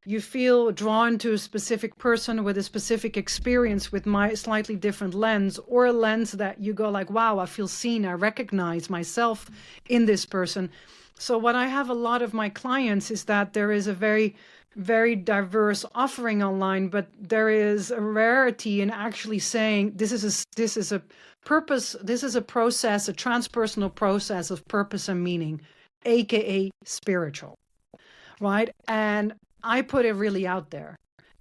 [SPEAKER 2] you feel drawn to a specific person with a specific experience with my slightly different lens, or a lens that you go like, wow, I feel seen. I recognize myself in this person. So what I have a lot of my clients is that there is a very, very diverse offering online, but there is a rarity in actually saying this is a purpose, this is a process, a transpersonal process of purpose and meaning, aka spiritual, right? And I put it really out there.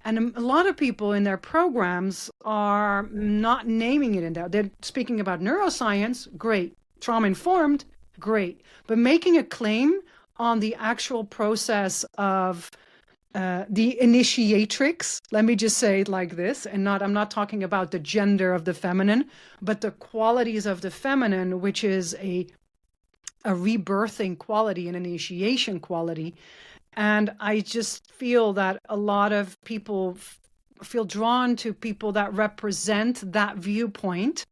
[SPEAKER 2] And a lot of people in their programs are not naming it in that. They're speaking about neuroscience, great. Trauma-informed, great. But making a claim on the actual process of the initiatrix, let me just say it like this, and I'm not talking about the gender of the feminine, but the qualities of the feminine, which is a rebirthing quality, an initiation quality. And I just feel that a lot of people feel drawn to people that represent that viewpoint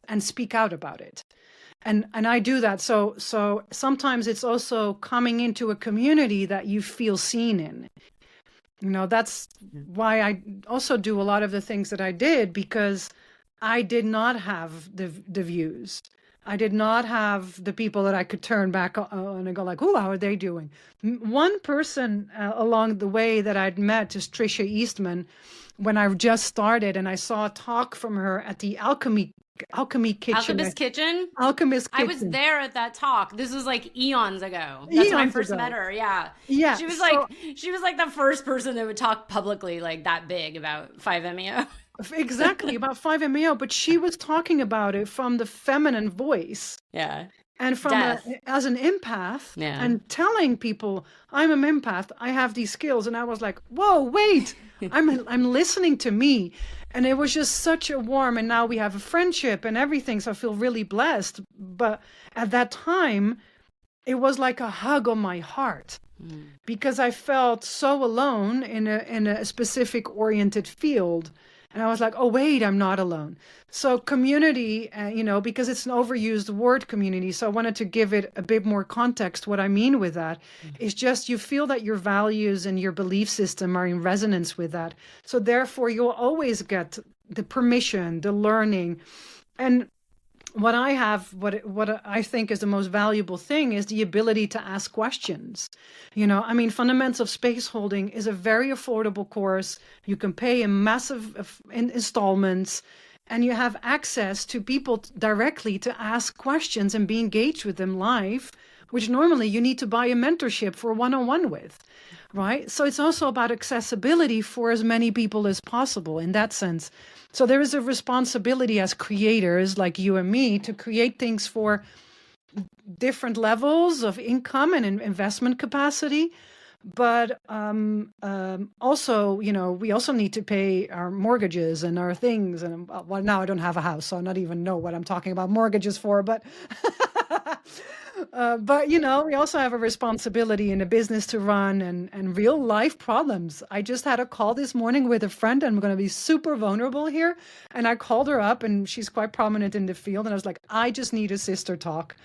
[SPEAKER 2] and speak out about it. And I do that. So sometimes it's also coming into a community that you feel seen in. That's why I also do a lot of the things that I did, because I did not have the views. I did not have the people that I could turn back on and go like, oh, how are they doing? One person along the way that I'd met is Trisha Eastman when I just started, and I saw a talk from her at the Alchemy Kitchen.
[SPEAKER 3] Alchemist Kitchen?
[SPEAKER 2] Alchemist Kitchen.
[SPEAKER 3] I was there at that talk. This was like eons ago. That's when I first met her. Yeah.
[SPEAKER 2] Yeah.
[SPEAKER 3] She was like the first person that would talk publicly like that big about 5-MeO.
[SPEAKER 2] Exactly, about 5-MeO, but she was talking about it from the feminine voice.
[SPEAKER 3] Yeah.
[SPEAKER 2] And as an empath, and telling people, I'm an empath, I have these skills. And I was like, whoa, wait, I'm listening to me. And it was just such a warm, and now we have a friendship and everything. So I feel really blessed. But at that time, it was like a hug on my heart, because I felt so alone in a specific oriented field. And I was like, oh, wait, I'm not alone. So community, because it's an overused word, community. So I wanted to give it a bit more context. What I mean with that is just you feel that your values and your belief system are in resonance with that. So therefore, you'll always get the permission, the learning. And what I think is the most valuable thing is the ability to ask questions. Fundamental Space Holding is a very affordable course. You can pay in massive installments, and you have access to people directly to ask questions and be engaged with them live, which normally you need to buy a mentorship for one-on-one with, right? So it's also about accessibility for as many people as possible in that sense. So there is a responsibility as creators like you and me to create things for different levels of income and investment capacity. But also, we also need to pay our mortgages and our things. And well, now I don't have a house, so I don't even know what I'm talking about mortgages for. But we also have a responsibility in a business to run and real life problems. I just had a call this morning with a friend, and I'm going to be super vulnerable here. And I called her up, and she's quite prominent in the field. And I was like, I just need a sister talk.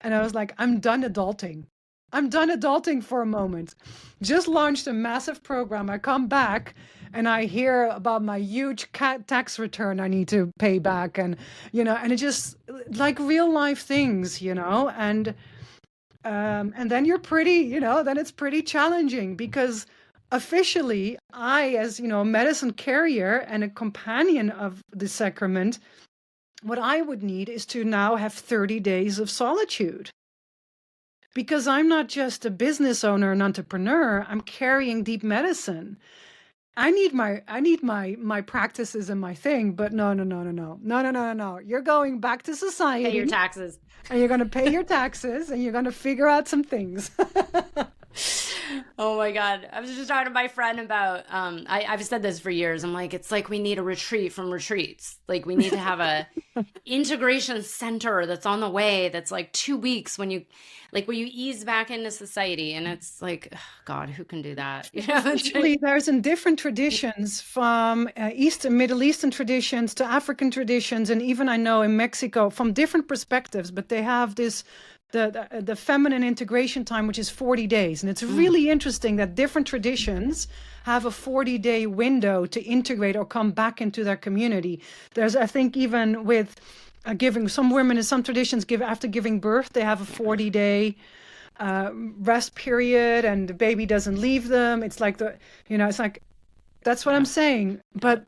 [SPEAKER 2] And I was like, I'm done adulting. I'm done adulting for a moment. Just launched a massive program. I come back and I hear about my huge tax return I need to pay back. And, and it just like real life things, and then you're pretty, then it's pretty challenging because officially I, as, a medicine carrier and a companion of the sacrament, what I would need is to now have 30 days of solitude. Because I'm not just a business owner and entrepreneur, I'm carrying deep medicine. I need my practices and my thing, but no. You're going back to
[SPEAKER 3] Pay
[SPEAKER 2] society
[SPEAKER 3] your taxes.
[SPEAKER 2] and you're going to pay your taxes and you're going to figure out some things.
[SPEAKER 3] Oh my God. I was just talking to my friend about, I've said this for years. I'm like, it's like we need a retreat from retreats. Like we need to have a integration center that's on the way. That's like 2 weeks when you, like where you ease back into society. And it's like, ugh, God, who can do that? You know,
[SPEAKER 2] Actually, there's in different traditions, from Middle Eastern traditions to African traditions, and even I know in Mexico, from different perspectives, but they have this the feminine integration time, which is 40 days. And it's really interesting that different traditions have a 40-day window to integrate or come back into their community. There's, I think, even with giving, some women in some traditions give after giving birth, they have a 40-day rest period, and the baby doesn't leave them. It's like it's like, that's what I'm saying. But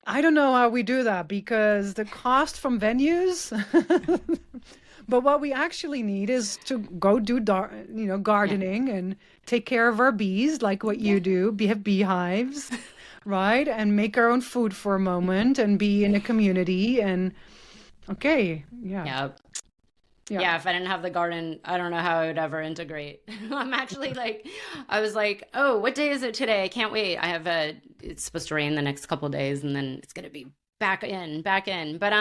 [SPEAKER 2] I don't know how we do that, because the cost from venues. But what we actually need is to go do gardening and take care of our bees, like what you do. Have beehives, right? And make our own food for a moment and be in a community. And okay, yeah.
[SPEAKER 3] Yeah, if I didn't have the garden, I don't know how I would ever integrate. I'm actually like, I was like, oh, what day is it today? I can't wait. It's supposed to rain the next couple of days, and then it's going to be back in. But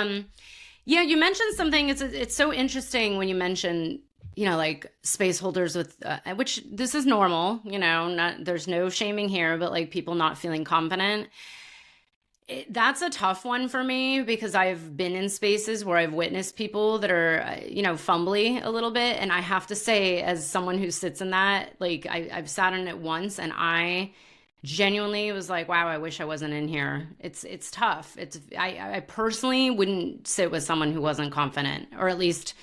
[SPEAKER 3] yeah, you mentioned something. It's so interesting when you mention, like space holders with, which this is normal, there's no shaming here, but like people not feeling confident. That's a tough one for me, because I've been in spaces where I've witnessed people that are, fumbly a little bit. And I have to say, as someone who sits in that, like I've sat in it once, and I genuinely was like, wow, I wish I wasn't in here. It's tough. I personally wouldn't sit with someone who wasn't confident, or at least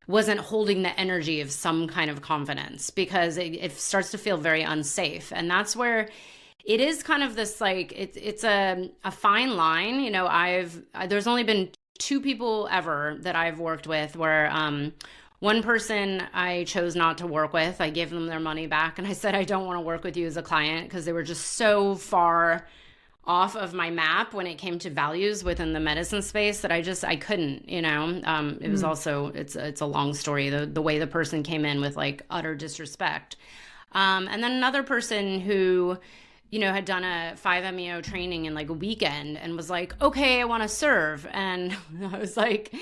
[SPEAKER 3] wasn't holding the energy of some kind of confidence, because it starts to feel very unsafe. And that's where it is kind of this, like, it's a fine line. There's only been 2 people ever that I've worked with where, one person I chose not to work with. I gave them their money back, and I said, I don't want to work with you as a client, because they were just so far off of my map when it came to values within the medicine space that I couldn't, it was also, it's a long story, the way the person came in with like utter disrespect. And then another person who, had done a 5-MeO training in like a weekend and was like, okay, I want to serve. And I was like,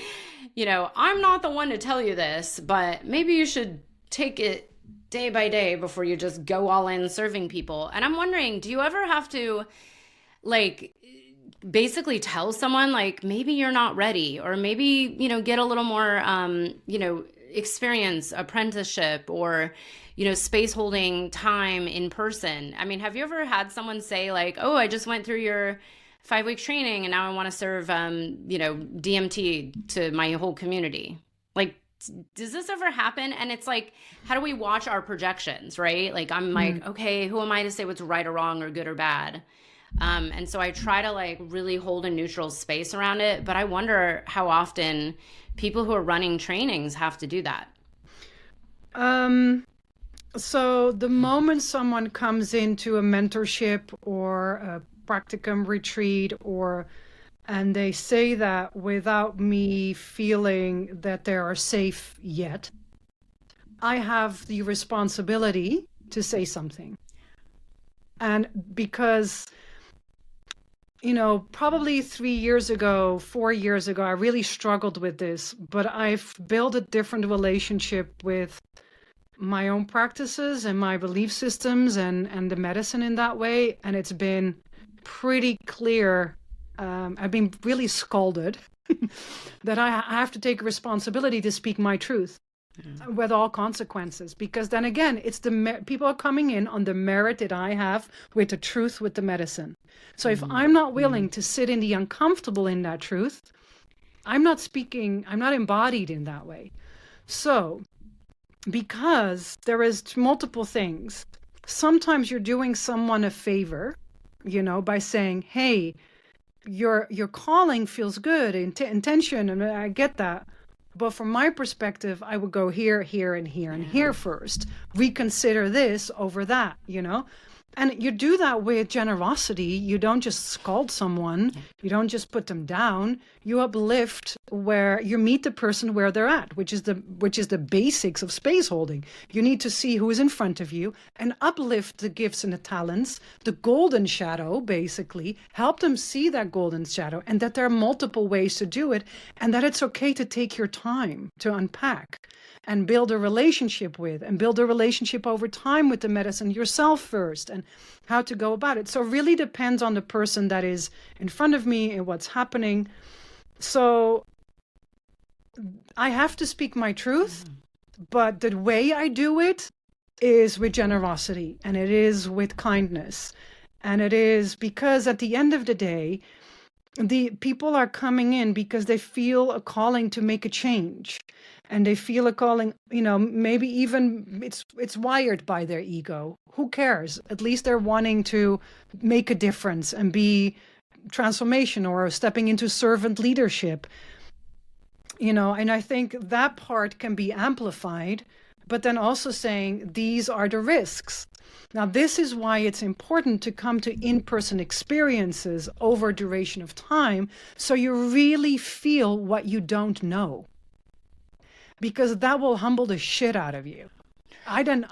[SPEAKER 3] I'm not the one to tell you this, but maybe you should take it day by day before you just go all in serving people. And I'm wondering, do you ever have to like basically tell someone like, maybe you're not ready, or maybe, get a little more, experience, apprenticeship, or, space holding time in person? I mean, have you ever had someone say like, oh, I just went through your 5-week training and now I want to serve, DMT to my whole community? Like, does this ever happen? And it's like, how do we watch our projections, right? Like, I'm like, okay, who am I to say what's right or wrong or good or bad? And so I try to like really hold a neutral space around it. But I wonder how often people who are running trainings have to do that.
[SPEAKER 2] So the moment someone comes into a mentorship or a practicum retreat, and they say that without me feeling that they are safe yet, I have the responsibility to say something. And because, probably 3 years ago, 4 years ago, I really struggled with this, but I've built a different relationship with my own practices and my belief systems and the medicine in that way. And it's been pretty clear. I've been really scolded that I have to take responsibility to speak my truth with all consequences. Because then again, it's people are coming in on the merit that I have with the truth, with the medicine. So if I'm not willing to sit in the uncomfortable in that truth, I'm not speaking, I'm not embodied in that way. So because there is multiple things, sometimes you're doing someone a favor, by saying, hey, your calling feels good, intention, and I get that. But from my perspective, I would go here, here, and here, and here first. Reconsider this over that, And you do that with generosity. You don't just scold someone. You don't just put them down. You uplift where you meet the person where they're at, which is the basics of space holding. You need to see who is in front of you and uplift the gifts and the talents, the golden shadow, basically, help them see that golden shadow and that there are multiple ways to do it and that it's okay to take your time to unpack and build a relationship with and build a relationship over time with the medicine yourself first and how to go about it. So it really depends on the person that is in front of me and what's happening. So I have to speak my truth, but the way I do it is with generosity and it is with kindness. And it is because at the end of the day, the people are coming in because they feel a calling to make a change. And they feel a calling, maybe even it's wired by their ego. Who cares? At least they're wanting to make a difference and be transformation or stepping into servant leadership. And I think that part can be amplified, but then also saying these are the risks. Now, this is why it's important to come to in-person experiences over a duration of time so you really feel what you don't know. Because that will humble the shit out of you. I don't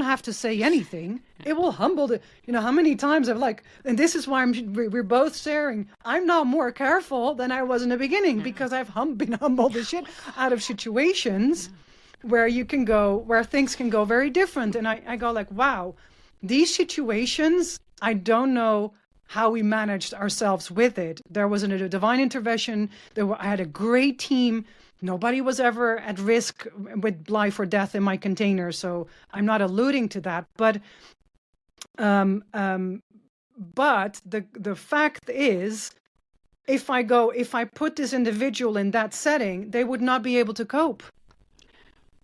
[SPEAKER 2] have to say anything. It will humble the, how many times I've and this is why we're both sharing. I'm now more careful than I was in the beginning because I've been humbled the shit out of situations where things can go very different. And I go wow, these situations, I don't know how we managed ourselves with it. There was a divine intervention. I had a great team. Nobody was ever at risk with life or death in my container, so I'm not alluding to that. But the fact is, if I put this individual in that setting, they would not be able to cope.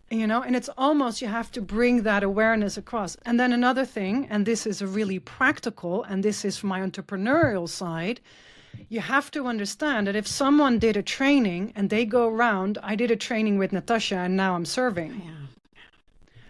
[SPEAKER 2] And it's almost, you have to bring that awareness across. And then another thing, and this is a really practical, and this is from my entrepreneurial side, you have to understand that if someone did a training and they go around, I did a training with Natasha and now I'm serving. Yeah.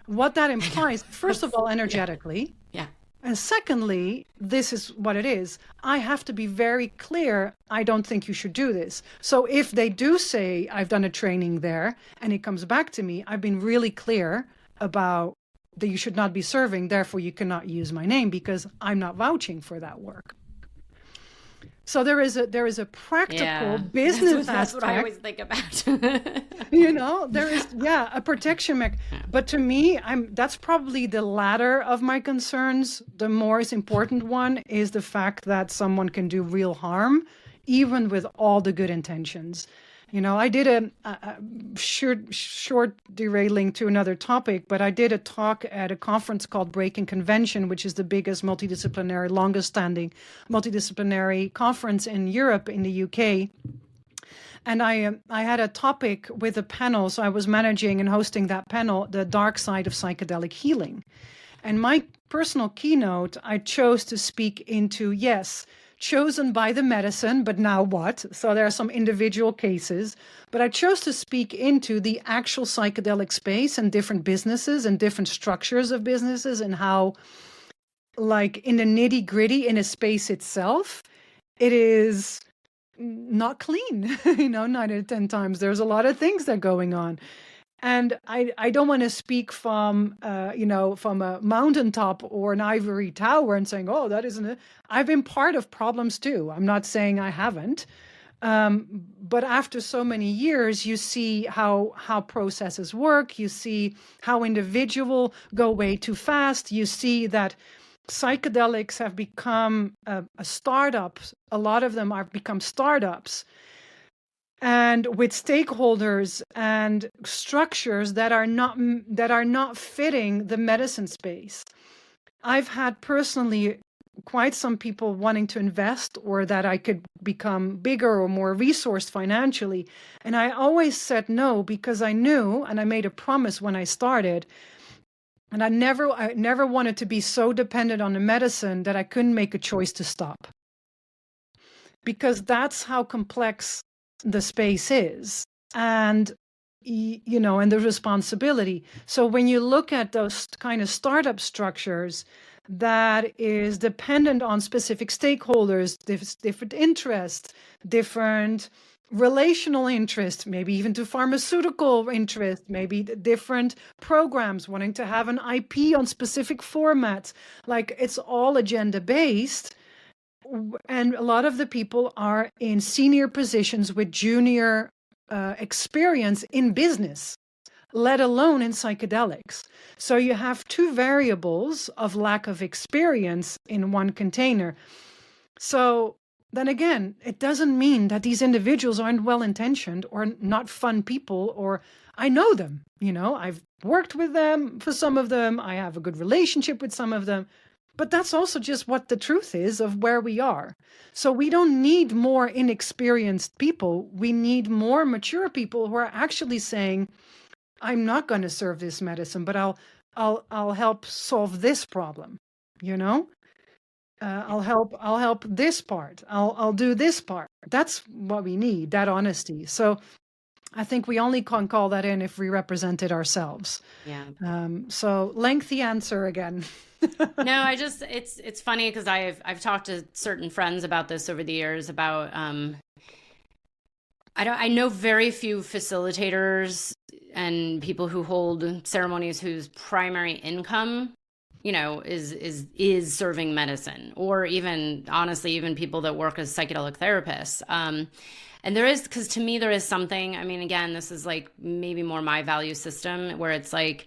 [SPEAKER 2] What that implies, first of all, energetically. Yeah. And secondly, this is what it is. I have to be very clear. I don't think you should do this. So if they do say I've done a training there and it comes back to me, I've been really clear about that you should not be serving. Therefore, you cannot use my name because I'm not vouching for that work. So there is a practical business aspect.
[SPEAKER 3] That's what I always think about.
[SPEAKER 2] There is a protection mechanism. But to me, that's probably the latter of my concerns. The more important one is the fact that someone can do real harm, even with all the good intentions. I did a short derailing to another topic, but I did a talk at a conference called Breaking Convention, which is the biggest longest standing multidisciplinary conference in Europe, in the UK. And I had a topic with a panel. So I was managing and hosting that panel, The Dark Side of Psychedelic Healing. And my personal keynote, I chose to speak into, chosen by the medicine, but now what? So there are some individual cases, but I chose to speak into the actual psychedelic space and different businesses and different structures of businesses and how, in the nitty gritty in a space itself, it is not clean, 9 out of 10 times. There's a lot of things that are going on. And I don't want to speak from a mountaintop or an ivory tower and saying, oh, that isn't it. I've been part of problems too. I'm not saying I haven't. But after so many years, you see how processes work. You see how individuals go way too fast. You see that psychedelics have become a startup. A lot of them have become startups. And with stakeholders and structures that are not fitting the medicine space. I've had personally quite some people wanting to invest or that I could become bigger or more resourced financially. And I always said no because I knew, and I made a promise when I started, and I never wanted to be so dependent on the medicine that I couldn't make a choice to stop. Because that's how complex the space is and the responsibility. So when you look at those kind of startup structures, that is dependent on specific stakeholders, different interests, different relational interest, maybe even to pharmaceutical interest, maybe different programs wanting to have an IP on specific formats. Like, it's all agenda based. And a lot of the people are in senior positions with junior experience in business, let alone in psychedelics. So you have two variables of lack of experience in one container. So then again, it doesn't mean that these individuals aren't well-intentioned or not fun people, or I know them, I've worked with them, for some of them, I have a good relationship with some of them, but that's also just what the truth is of where we are. So we don't need more inexperienced people. We need more mature people who are actually saying, I'm not going to serve this medicine, but I'll help solve this problem, I'll help this part. I'll do this part. That's what we need, that honesty. So I think we only can call that in if we represent it ourselves.
[SPEAKER 3] Yeah.
[SPEAKER 2] So lengthy answer again.
[SPEAKER 3] No, it's funny because I've talked to certain friends about this over the years about, I know very few facilitators and people who hold ceremonies whose primary income, is serving medicine, or even honestly, even people that work as psychedelic therapists. And there is, because to me, there is something, I mean, again, this is like maybe more my value system, where it's like,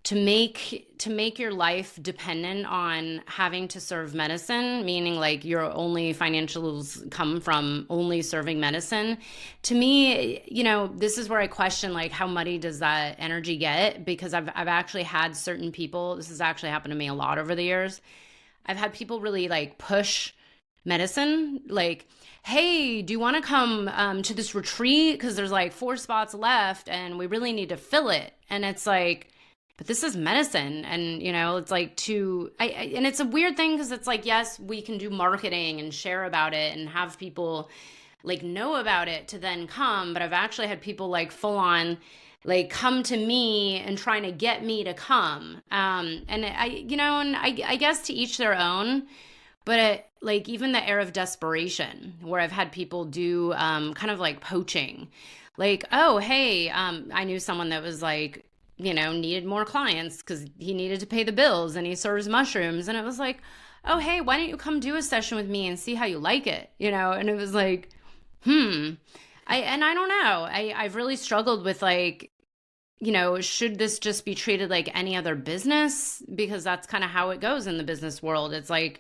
[SPEAKER 3] to make your life dependent on having to serve medicine, meaning like your only financials come from only serving medicine. To me, this is where I question, like, how muddy does that energy get? Because I've actually had certain people, this has actually happened to me a lot over the years. I've had people really like push medicine, like, hey, do you want to come to this retreat? Because there's like 4 spots left and we really need to fill it. And it's like, but this is medicine. And, it's like and it's a weird thing because it's like, yes, we can do marketing and share about it and have people like know about it to then come. But I've actually had people like full on like come to me and trying to get me to come. And I guess to each their own, but like even the air of desperation where I've had people do kind of like poaching, like, oh, hey, I knew someone that was like, needed more clients because he needed to pay the bills and he serves mushrooms. And it was like, oh, hey, why don't you come do a session with me and see how you like it? And it was like, I don't know. I've really struggled with like, should this just be treated like any other business? Because that's kind of how it goes in the business world. It's like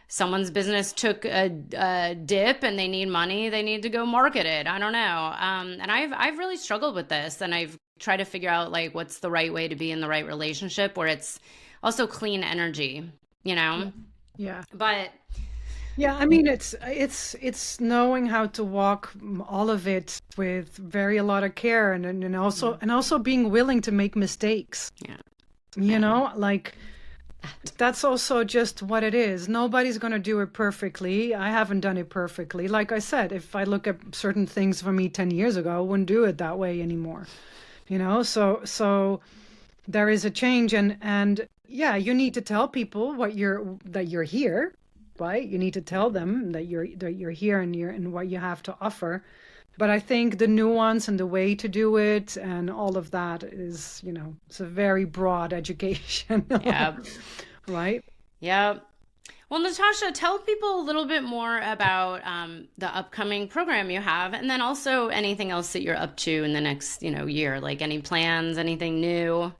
[SPEAKER 3] someone's business took a dip and they need money. They need to go market it. I don't know. And I've really struggled with this, and I've tried to figure out like what's the right way to be in the right relationship where it's also clean energy,
[SPEAKER 2] Yeah.
[SPEAKER 3] But
[SPEAKER 2] yeah, I mean, it's knowing how to walk all of it with a lot of care, and also being willing to make mistakes.
[SPEAKER 3] Yeah.
[SPEAKER 2] Like that's also just what it is. Nobody's going to do it perfectly. I haven't done it perfectly. Like I said, if I look at certain things for me 10 years ago, I wouldn't do it that way anymore. So there is a change, and yeah, you need to tell people that you're here, right? You need to tell them that you're here and what you have to offer. But I think the nuance and the way to do it and all of that is, it's a very broad education.
[SPEAKER 3] Yeah.
[SPEAKER 2] Right?
[SPEAKER 3] Yeah. Well, Natasha, tell people a little bit more about the upcoming program you have, and then also anything else that you're up to in the next, year, like any plans, anything new.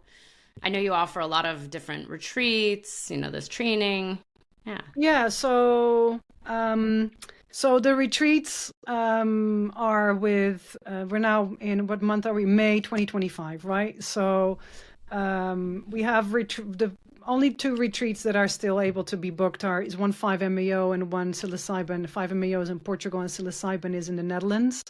[SPEAKER 3] I know you offer a lot of different retreats, this training. Yeah.
[SPEAKER 2] Yeah. So the retreats are with, we're now in, what month are we? May 2025, right? So we have the only 2 retreats that are still able to be booked is one 5-MeO and one psilocybin. 5-MeO is in Portugal and psilocybin is in the Netherlands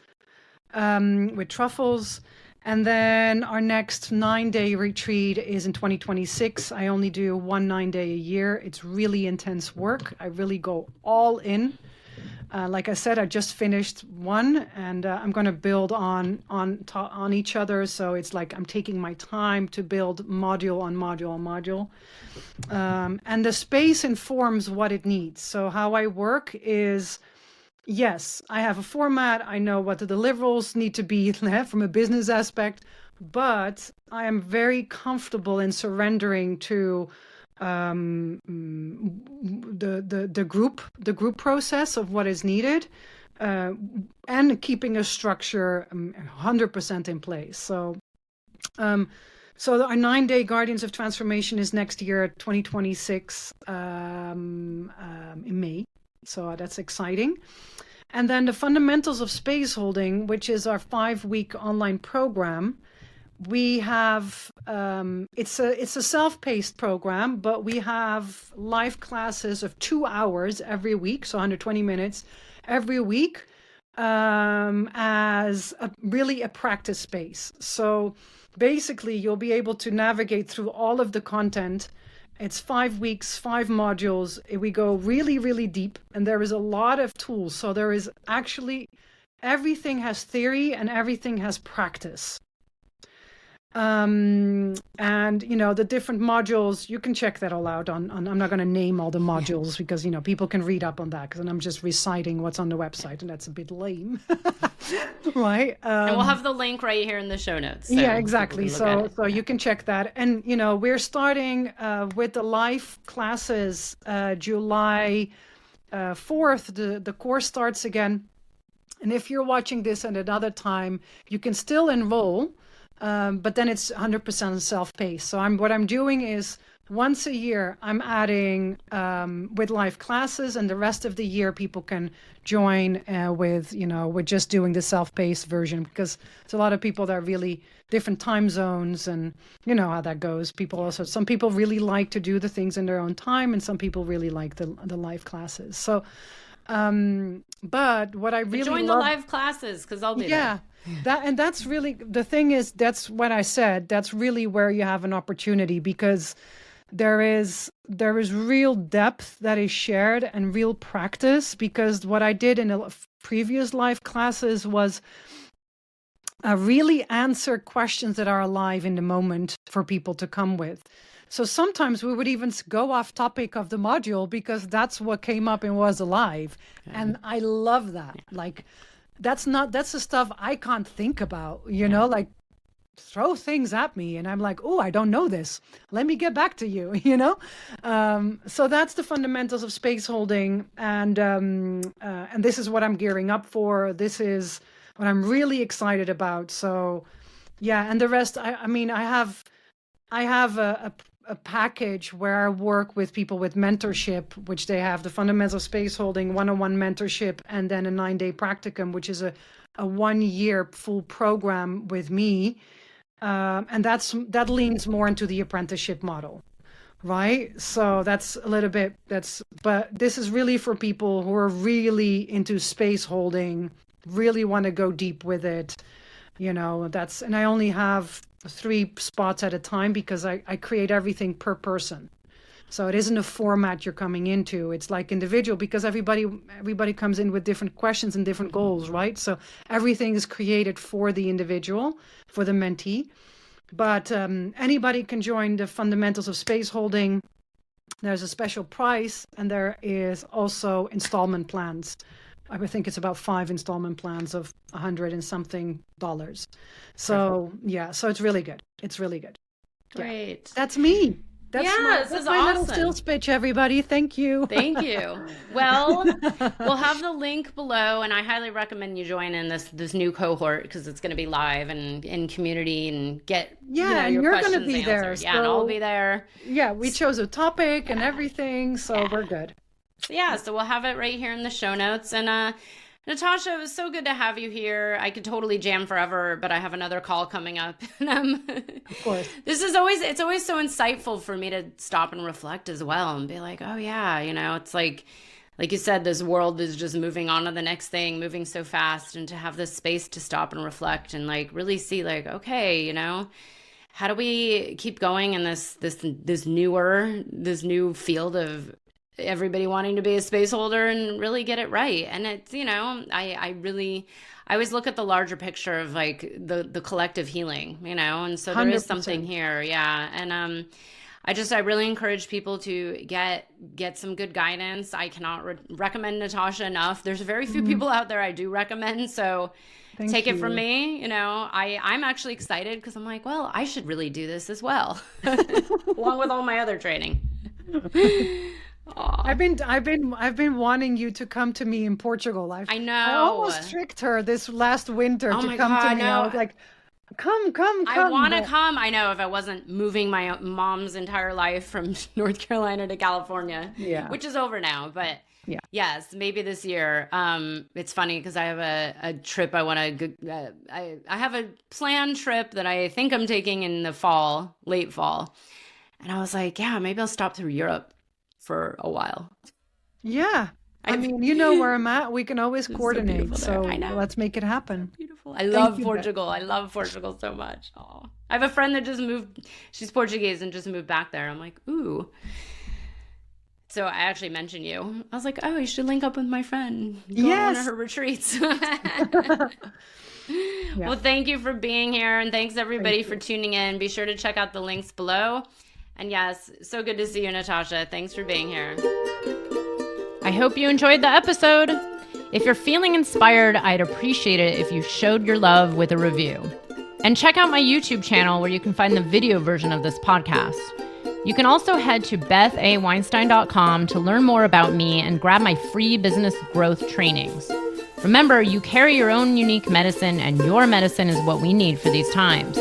[SPEAKER 2] with truffles. And then our next 9-day retreat is in 2026. I only do 1 9-day a year. It's really intense work. I really go all in. Like I said, I just finished one, and I'm going to build on each other. So it's like I'm taking my time to build module on module on module. And the space informs what it needs. So how I work is, yes, I have a format. I know what the deliverables need to be from a business aspect, but I am very comfortable in surrendering to the group process of what is needed, and keeping a structure 100% in place. So our 9-day Guardians of Transformation is next year, 2026, in May. So that's exciting. And then the Fundamentals of Space Holding, which is our 5-week online program. We have, it's a self-paced program, but we have live classes of 2 hours every week, so 120 minutes every week, as really a practice space. So basically, you'll be able to navigate through all of the content. It's 5 weeks, 5 modules. We go really, really deep, and there is a lot of tools. So there is actually, everything has theory and everything has practice. And the different modules, you can check that all out on I'm not going to name all the modules because people can read up on that, because I'm just reciting what's on the website, and that's a bit lame. Right.
[SPEAKER 3] And we'll have the link right here in the show notes. So
[SPEAKER 2] yeah, exactly. So you can check that. And we're starting with the live classes July 4th. The course starts again, and if you're watching this at another time, you can still enroll. But then it's 100% self-paced. So what I'm doing is once a year, I'm adding with live classes, and the rest of the year people can join with we're just doing the self-paced version, because there's a lot of people that are really different time zones, and you know how that goes. Some people really like to do the things in their own time, and some people really like the live classes. So, but what I really
[SPEAKER 3] join the live classes, because I'll be there.
[SPEAKER 2] That's really the thing is, that's what I said. That's really where you have an opportunity, because there is real depth that is shared and real practice. Because what I did in the previous live classes was really answer questions that are alive in the moment for people to come with. So sometimes we would even go off topic of the module because that's what came up and was alive. And I love that. Like, that's the stuff I can't think about, like throw things at me and I'm like, oh, I don't know this. Let me get back to you, So that's the Fundamentals of Space Holding. And this is what I'm gearing up for. This is what I'm really excited about. So yeah. And the rest, I have a package where I work with people with mentorship, which they have the Fundamentals of Space Holding, one-on-one mentorship, and then a 9-day practicum, which is a 1-year full program with me. And that leans more into the apprenticeship model, right? So that's a little bit, but this is really for people who are really into space holding, really want to go deep with it. And I only have 3 spots at a time because I create everything per person. So it isn't a format you're coming into. It's like individual, because everybody comes in with different questions and different goals, right? So everything is created for the individual, for the mentee. But anybody can join the Fundamentals of Space Holding. There's a special price, and there is also installment plans. I think it's about 5 installment plans of $100 and something. So yeah, so it's really good. It's really good.
[SPEAKER 3] Great.
[SPEAKER 2] Yeah. That's me.
[SPEAKER 3] This is
[SPEAKER 2] my
[SPEAKER 3] awesome.
[SPEAKER 2] little sales pitch, everybody. Thank you.
[SPEAKER 3] Thank you. Well, we'll have the link below, and I highly recommend you join in this new cohort, because it's going to be live and in community, and get
[SPEAKER 2] and
[SPEAKER 3] your
[SPEAKER 2] you're
[SPEAKER 3] questions
[SPEAKER 2] going to be
[SPEAKER 3] answered.
[SPEAKER 2] there.
[SPEAKER 3] Yeah, and I'll be there.
[SPEAKER 2] Yeah, we chose a topic and everything, so we're good.
[SPEAKER 3] So we'll have it right here in the show notes. And Natasha, it was so good to have you here. I could totally jam forever, but I have another call coming up.
[SPEAKER 2] Of course.
[SPEAKER 3] It's always so insightful for me to stop and reflect as well, and be like, oh yeah, it's like you said, this world is just moving on to the next thing, moving so fast, and to have this space to stop and reflect and like really see like, okay, how do we keep going in this new field of everybody wanting to be a space holder and really get it right. And it's, I always look at the larger picture of like the collective healing, and so there is
[SPEAKER 2] 100%.
[SPEAKER 3] something here. Yeah. And, I really encourage people to get some good guidance. I cannot recommend Natasha enough. There's very few people out there I do recommend. So take it from me. I'm actually excited because I'm like, well, I should really do this as well, along with all my other training.
[SPEAKER 2] I've been wanting you to come to me in Portugal.
[SPEAKER 3] I know.
[SPEAKER 2] I almost tricked her this last winter to come to me.
[SPEAKER 3] No.
[SPEAKER 2] I was like, come.
[SPEAKER 3] I want to come. I know, if I wasn't moving my mom's entire life from North Carolina to California, which is over now, but yes, maybe this year. It's funny because I have a trip I want to. I have a planned trip that I think I'm taking in the fall, late fall, and I was like, yeah, maybe I'll stop through Europe for a while.
[SPEAKER 2] Yeah. I mean, you know where I'm at. We can always coordinate. So
[SPEAKER 3] I know.
[SPEAKER 2] Let's make it happen.
[SPEAKER 3] Beautiful. I love Portugal. I love Portugal so much. Oh, I have a friend that just moved. She's Portuguese and just moved back there. I'm like, ooh. So I actually mentioned you. I was like, oh, you should link up with my friend. Go on one of her retreats. Well, thank you for being here. And thanks everybody for tuning in. Be sure to check out the links below. And yes, so good to see you, Natasha. Thanks for being here.
[SPEAKER 1] I hope you enjoyed the episode. If you're feeling inspired, I'd appreciate it if you showed your love with a review. And check out my YouTube channel where you can find the video version of this podcast. You can also head to bethaweinstein.com to learn more about me and grab my free business growth trainings. Remember, you carry your own unique medicine, and your medicine is what we need for these times.